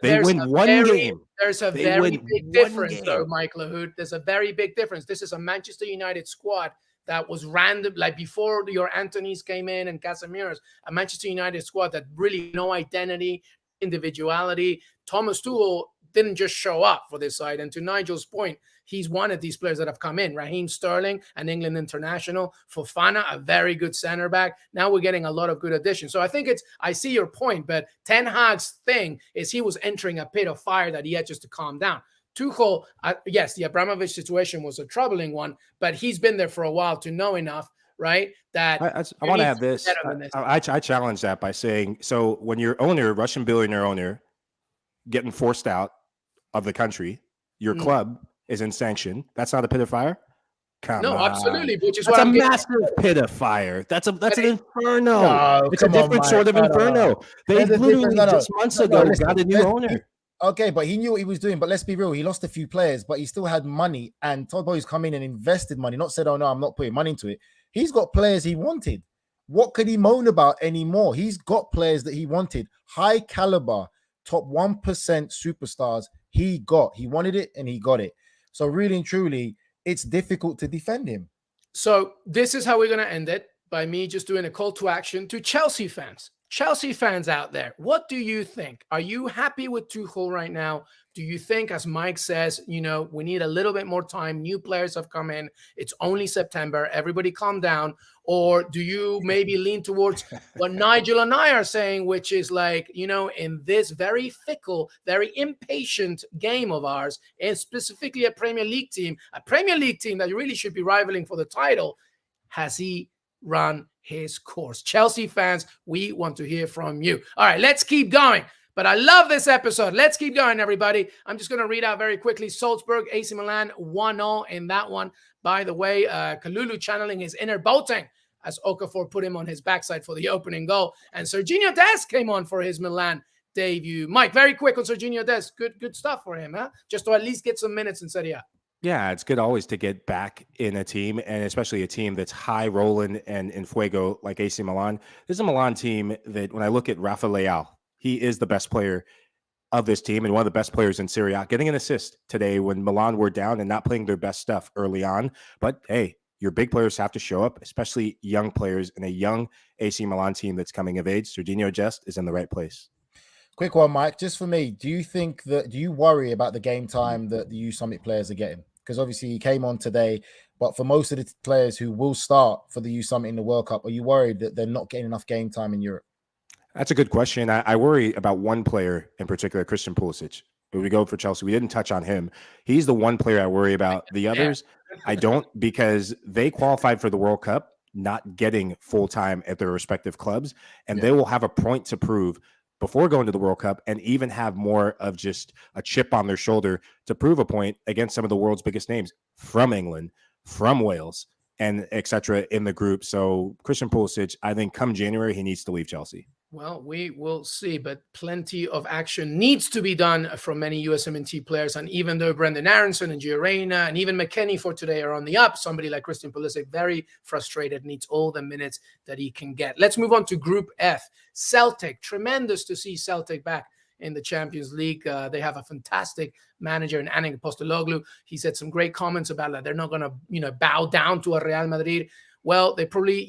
They win one game. There's a very big difference, though, Mike Lahoud. There's a very big difference. This is a Manchester United squad that was random, like before your Anthony's came in and Casemiro's, a Manchester United squad that really no identity, individuality. Thomas Tuchel didn't just show up for this side. And to Nigel's point, he's wanted these players that have come in. Raheem Sterling, an England international. Fofana, a very good center back. Now we're getting a lot of good additions. So I think I see your point, but Ten Hag's thing is he was entering a pit of fire that he had just to calm down. Tuchel, yes, the Abramovich situation was a troubling one, but he's been there for a while to know enough, right? That I want to add this. I challenge that by saying, so when your owner, Russian billionaire owner, getting forced out of the country, your club is in sanction. That's not a pit of fire? Come on. Absolutely. Which is that's what a massive pit of fire. That's an inferno. No, it's a different sort of inferno. They literally just months ago got a new owner. Okay, but he knew what he was doing. But let's be real. He lost a few players, but he still had money. And Todd Boehly's come in and invested money, not said, oh, no, I'm not putting money into it. He's got players he wanted. What could he moan about anymore? He's got players that he wanted. High caliber, top 1% superstars he got. He wanted it and he got it. So really and truly, it's difficult to defend him. So this is how we're going to end it, by me just doing a call to action to Chelsea fans. Chelsea fans out there, what do you think? Are you happy with Tuchel right now? Do you think, as Mike says, we need a little bit more time? New players have come in. It's only September. Everybody calm down. Or do you maybe lean towards what Nigel and I are saying, which is like, in this very fickle, very impatient game of ours, and specifically a Premier League team that really should be rivaling for the title, has he run his course? Chelsea fans, we want to hear from you. All right, let's keep going. But I love this episode. Let's keep going, everybody. I'm just going to read out very quickly. Salzburg, AC Milan 1-0 in that one. By the way, Kalulu channeling his inner Boateng as Okafor put him on his backside for the opening goal. And Serginho Dest came on for his Milan debut. Mike, very quick on Serginho Dest. Good stuff for him, huh? Just to at least get some minutes in Serie A. Yeah, it's good always to get back in a team, and especially a team that's high rolling and in fuego like AC Milan. This is a Milan team that when I look at Rafa Leao, he is the best player of this team and one of the best players in Serie A, getting an assist today when Milan were down and not playing their best stuff early on. But hey, your big players have to show up, especially young players in a young AC Milan team that's coming of age. Serginho Dest is in the right place. Quick one, Mike. Just for me, do you worry about the game time that the U Summit players are getting? Because obviously he came on today, but for most of the players who will start for the U Summit in the World Cup, are you worried that they're not getting enough game time in Europe? That's a good question. I worry about one player in particular, Christian Pulisic. When we go for Chelsea, we didn't touch on him. He's the one player I worry about. The others, I don't, because they qualified for the World Cup, not getting full time at their respective clubs, and they will have a point to prove before going to the World Cup, and even have more of just a chip on their shoulder to prove a point against some of the world's biggest names from England, from Wales, and etc. in the group. So Christian Pulisic, I think come January, he needs to leave Chelsea. Well, we will see, but plenty of action needs to be done from many USMNT players. And even though Brendan Aronson and Gio Reyna and even McKennie for today are on the up, somebody like Christian Pulisic, very frustrated, needs all the minutes that he can get. Let's move on to Group F. Celtic, tremendous to see Celtic back in the Champions League. They have a fantastic manager in Anning Postecoglou. He said some great comments about that. They're not going to, bow down to a Real Madrid. Well, they probably,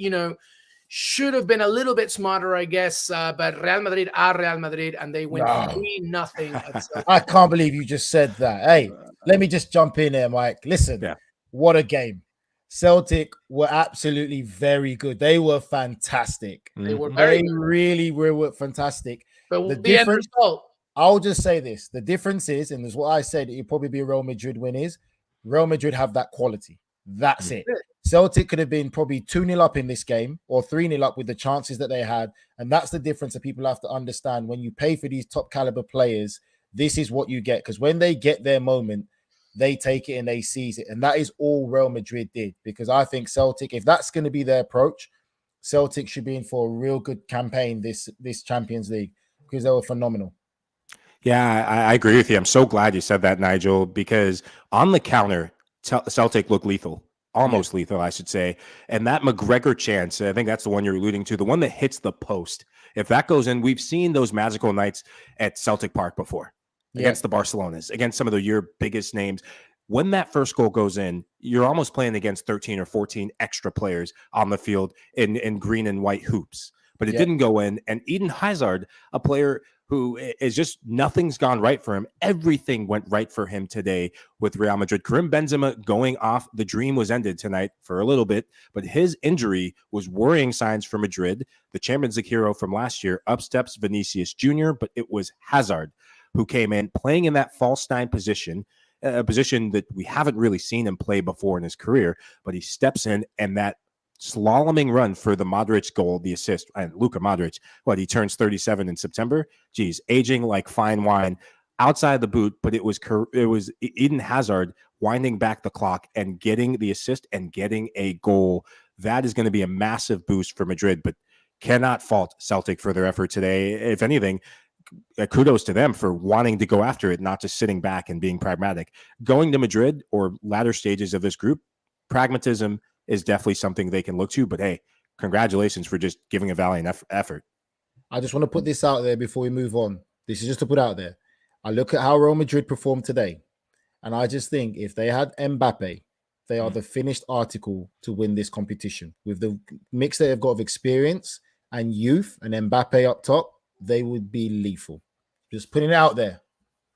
should have been a little bit smarter, I guess. But Real Madrid are Real Madrid, and they win 3-0. I can't believe you just said that. Hey, let me just jump in there, Mike. Listen, what a game. Celtic were absolutely very good. They were fantastic. They were really were fantastic. But the end result, I'll just say this. The difference is, and this is what I said, it'll probably be a Real Madrid win, is Real Madrid have that quality. That's it. Celtic could have been probably 2-0 up in this game or 3-0 up with the chances that they had. And that's the difference that people have to understand. When you pay for these top caliber players, this is what you get. Because when they get their moment, they take it and they seize it. And that is all Real Madrid did. Because I think Celtic, if that's going to be their approach, Celtic should be in for a real good campaign this Champions League, because they were phenomenal. Yeah, I agree with you. I'm so glad you said that, Nigel, because on the counter, Celtic looked lethal. Almost lethal, I should say. And that McGregor chance, I think that's the one you're alluding to, the one that hits the post. If that goes in, we've seen those magical nights at Celtic Park before against the Barcelonas, against some of your biggest names. When that first goal goes in, you're almost playing against 13 or 14 extra players on the field in green and white hoops. But it didn't go in. And Eden Hazard, a player who is just, nothing's gone right for him. Everything went right for him today with Real Madrid. Karim Benzema going off. The dream was ended tonight for a little bit, but his injury was worrying signs for Madrid. The Champions League hero from last year, up steps Vinicius Jr., but it was Hazard who came in playing in that false nine position, a position that we haven't really seen him play before in his career, but he steps in, and that slaloming run for the Modric goal, the assist, and Luka Modric, he turns 37 in September. Geez, aging like fine wine outside the boot, but it was Eden Hazard winding back the clock and getting the assist and getting a goal. That is going to be a massive boost for Madrid, but cannot fault Celtic for their effort today. If anything, kudos to them for wanting to go after it, not just sitting back and being pragmatic. Going to Madrid or latter stages of this group, pragmatism is definitely something they can look to. But hey, congratulations for just giving a valiant effort. I just want to put this out there before we move on. This is just to put out there. I look at how Real Madrid performed today, and I just think if they had Mbappe, they are the finished article to win this competition. With the mix they've got of experience and youth and Mbappe up top, they would be lethal. Just putting it out there.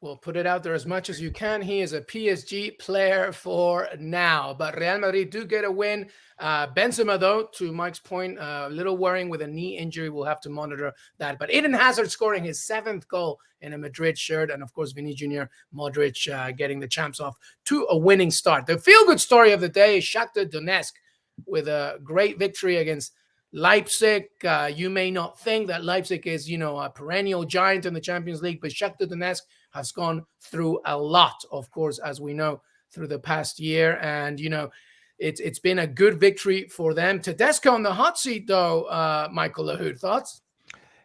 We'll put it out there as much as you can. He is a PSG player for now. But Real Madrid do get a win. Benzema, though, to Mike's point, a little worrying with a knee injury. We'll have to monitor that. But Eden Hazard scoring his 7th goal in a Madrid shirt. And, of course, Vinny Jr., Modric getting the champs off to a winning start. The feel-good story of the day is Shakhtar Donetsk with a great victory against Leipzig, you may not think that Leipzig is, a perennial giant in the Champions League, but Shakhtar Donetsk has gone through a lot, of course, as we know, through the past year. And, it's been a good victory for them. Tedesco on the hot seat, though, Michael Lahoud, thoughts?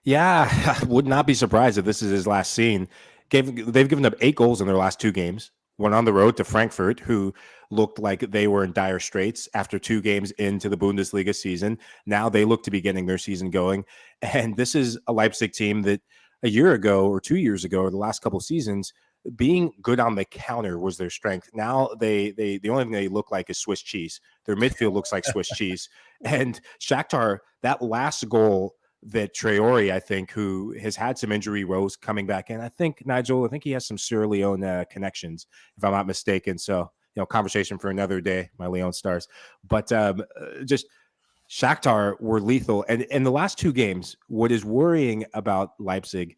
Yeah, I would not be surprised if this is his last scene. They've given up 8 goals in their last 2 games. One on the road to Frankfurt, who looked like they were in dire straits after 2 games into the Bundesliga season. Now they look to be getting their season going. And this is a Leipzig team that a year ago or 2 years ago, or the last couple of seasons, being good on the counter was their strength. Now the only thing they look like is Swiss cheese. Their midfield looks like Swiss cheese. And Shakhtar, that last goal that Traore, I think, who has had some injury woes coming back in. I think he has some Sierra Leone connections, if I'm not mistaken. So, conversation for another day, my Leon stars. But just Shakhtar were lethal. And in the last 2 games, what is worrying about Leipzig,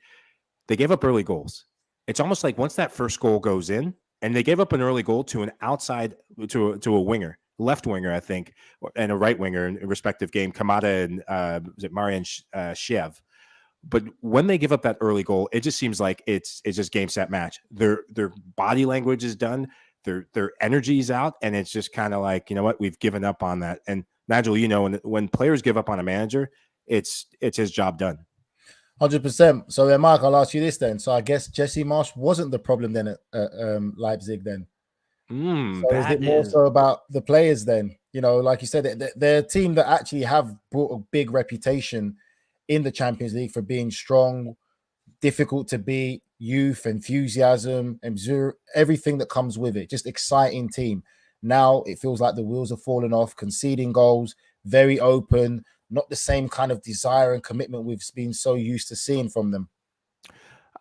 they gave up early goals. It's almost like once that first goal goes in, and they gave up an early goal to an outside, to a winger. Left winger, I think, and a right winger in a respective game, Kamada and was it Marian Shev. But when they give up that early goal, it just seems like it's just game, set, match. Their body language is done, their energy is out, and it's just kind of like, we've given up on that. And Nigel, when players give up on a manager, it's his job done. 100%. So then, Mark, I'll ask you this then. So I guess Jesse Marsch wasn't the problem then at Leipzig then. So is it more so about the players then? Like you said, they're a team that actually have brought a big reputation in the Champions League for being strong, difficult to beat, youth, enthusiasm, and everything that comes with it. Just exciting team. Now it feels like the wheels are falling off, conceding goals, very open, not the same kind of desire and commitment we've been so used to seeing from them.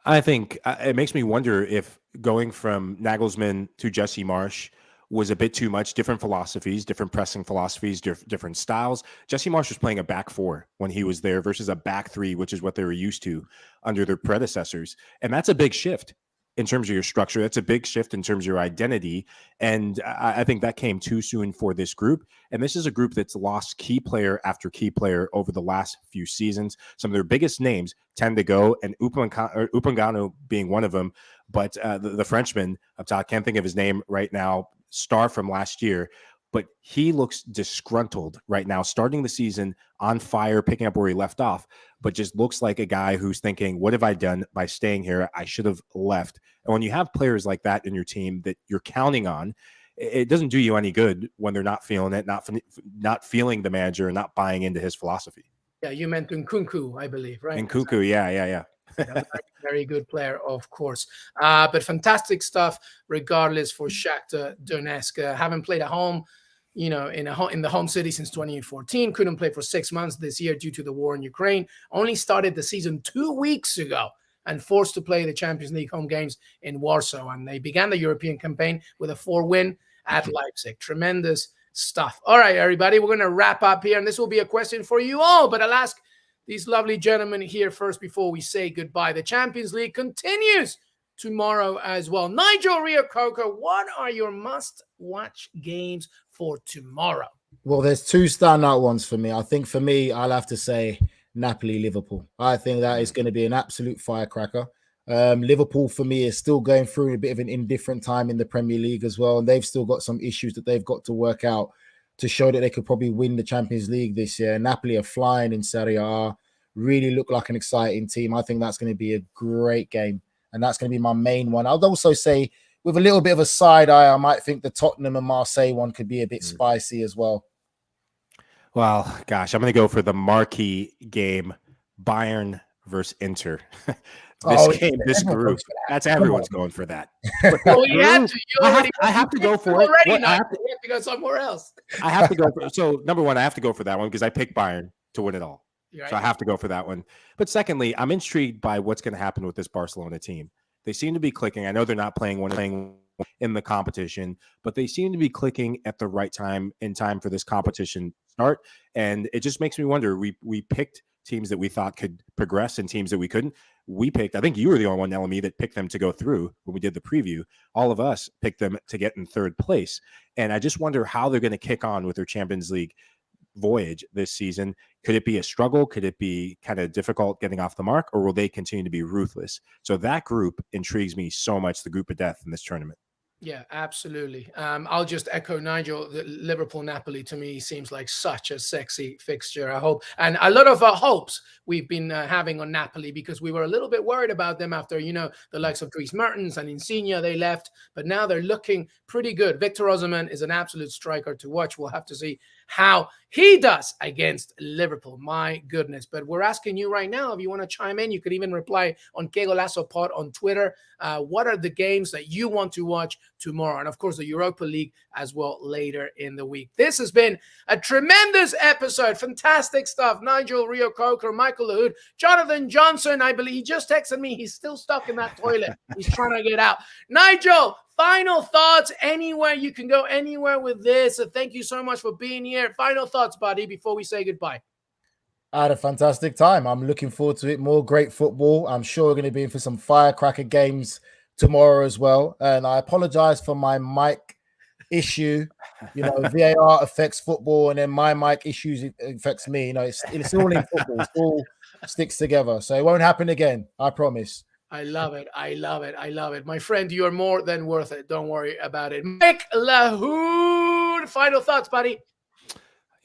I think it makes me wonder if going from Nagelsmann to Jesse Marsch was a bit too much. Different philosophies, different pressing philosophies, different styles. Jesse Marsch was playing a back 4 when he was there versus a back 3, which is what they were used to under their predecessors. And that's a big shift in terms of your structure. That's a big shift in terms of your identity. And I think that came too soon for this group. And this is a group that's lost key player after key player over the last few seasons. Some of their biggest names tend to go, and Upamecano being one of them. But the Frenchman up top, can't think of his name right now, star from last year, but he looks disgruntled right now, starting the season on fire, picking up where he left off, but just looks like a guy who's thinking, what have I done by staying here? I should have left. And when you have players like that in your team that you're counting on, it doesn't do you any good when they're not feeling it, not feeling the manager, and not buying into his philosophy. Yeah, you meant Nkunku, I believe, right? Nkunku, yeah. Very good player, of course. But fantastic stuff, regardless, for Shakhtar Donetsk. Haven't played at home, in the home city since 2014. Couldn't play for 6 months this year due to the war in Ukraine. Only started the season 2 weeks ago and forced to play the Champions League home games in Warsaw. And they began the European campaign with a 4-win at Leipzig. Tremendous stuff. All right, everybody, we're going to wrap up here. And this will be a question for you all, but I'll ask these lovely gentlemen here first before we say goodbye. The Champions League continues tomorrow as well. Nigel Reo-Coker, what are your must-watch games for tomorrow? Well, there's 2 standout ones for me. I think for me, I'll have to say Napoli-Liverpool. I think that is going to be an absolute firecracker. Liverpool, for me, is still going through a bit of an indifferent time in the Premier League as well, and they've still got some issues that they've got to work out to show that they could probably win the Champions League this year. Napoli are flying in Serie A, really look like an exciting team. I think that's going to be a great game, and that's going to be my main one. I'd also say, with a little bit of a side eye, I might think the Tottenham and Marseille one could be a bit spicy as well. Well, gosh, I'm going to go for the marquee game, Bayern versus Inter. This group, that's everyone's going for that. Well, you have to. I have to go for it. You have to go somewhere else. I have to go for it. So, number one, I have to go for that one because I picked Bayern to win it all. Right. So I have to go for that one. But secondly, I'm intrigued by what's going to happen with this Barcelona team. They seem to be clicking. I know they're not playing in the competition, but they seem to be clicking at the right time, in time for this competition to start. And it just makes me wonder. We picked teams that we thought could progress and teams that we couldn't. We picked, I think you were the only one, LME, that picked them to go through when we did the preview. All of us picked them to get in third place. And I just wonder how they're going to kick on with their Champions League voyage this season. Could it be a struggle? Could it be kind of difficult getting off the mark, or will they continue to be ruthless? So that group intrigues me so much, the group of death in this tournament. Yeah, absolutely. I'll just echo Nigel. Liverpool-Napoli to me seems like such a sexy fixture. I hope, and a lot of hopes we've been having on Napoli, because we were a little bit worried about them after, the likes of Dries Mertens and Insigne, they left, but now they're looking pretty good. Victor Osimhen is an absolute striker to watch. We'll have to see how he does against Liverpool. My goodness. But we're asking you right now, if you want to chime in, you could even reply on Qué Golazo Pod on Twitter. What are the games that you want to watch tomorrow? And of course, the Europa League as well later in the week. This has been a tremendous episode. Fantastic stuff. Nigel Rio-Coker, Michael Lahoud, Jonathan Johnson. I believe he just texted me. He's still stuck in that toilet. He's trying to get out. Nigel, final thoughts. Anywhere you can go, anywhere with this. So thank you so much for being here. Final thoughts, buddy, before we say goodbye. I had a fantastic time. I'm looking forward to it. More great football. I'm sure we're going to be in for some firecracker games tomorrow as well. And I apologize for my mic issue. VAR affects football, and then my mic issues affects me. It's all in football. It all sticks together. So it won't happen again. I promise. I love it. I love it. I love it. My friend, you are more than worth it. Don't worry about it. Mike Lahoud, final thoughts, buddy.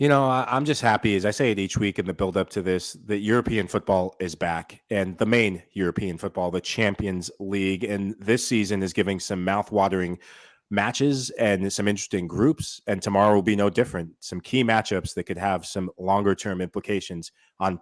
I'm just happy, as I say it each week in the build up to this, that European football is back, and the main European football, the Champions League. And this season is giving some mouth-watering matches and some interesting groups. And tomorrow will be no different. Some key matchups that could have some longer-term implications on,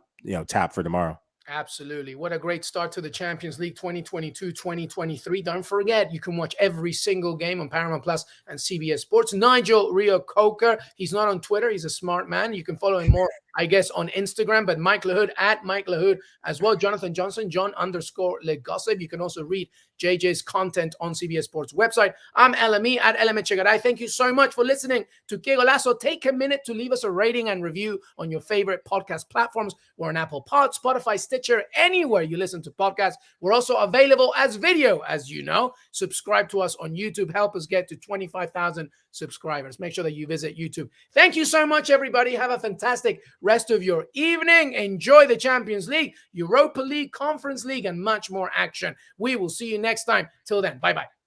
tap for tomorrow. Absolutely. What a great start to the Champions League 2022-2023. Don't forget, you can watch every single game on Paramount Plus and CBS Sports. Nigel Rio-Coker, he's not on Twitter. He's a smart man. You can follow him more, I guess, on Instagram. But Mike Lahoud, at Mike Lahoud as well. Jonathan Johnson, John_LeGossip. You can also read JJ's content on CBS Sports website. I'm LME at LME. Thank you so much for listening to Qué Golazo. Take a minute to leave us a rating and review on your favorite podcast platforms. We're on Apple Pod, Spotify, Stitcher, anywhere you listen to podcasts. We're also available as video, as you know. Subscribe to us on YouTube. Help us get to 25,000 subscribers. Make sure that you visit YouTube. Thank you so much, everybody. Have a fantastic rest of your evening. Enjoy the Champions League, Europa League, Conference League, and much more action. We will see you next time. Till then, bye-bye.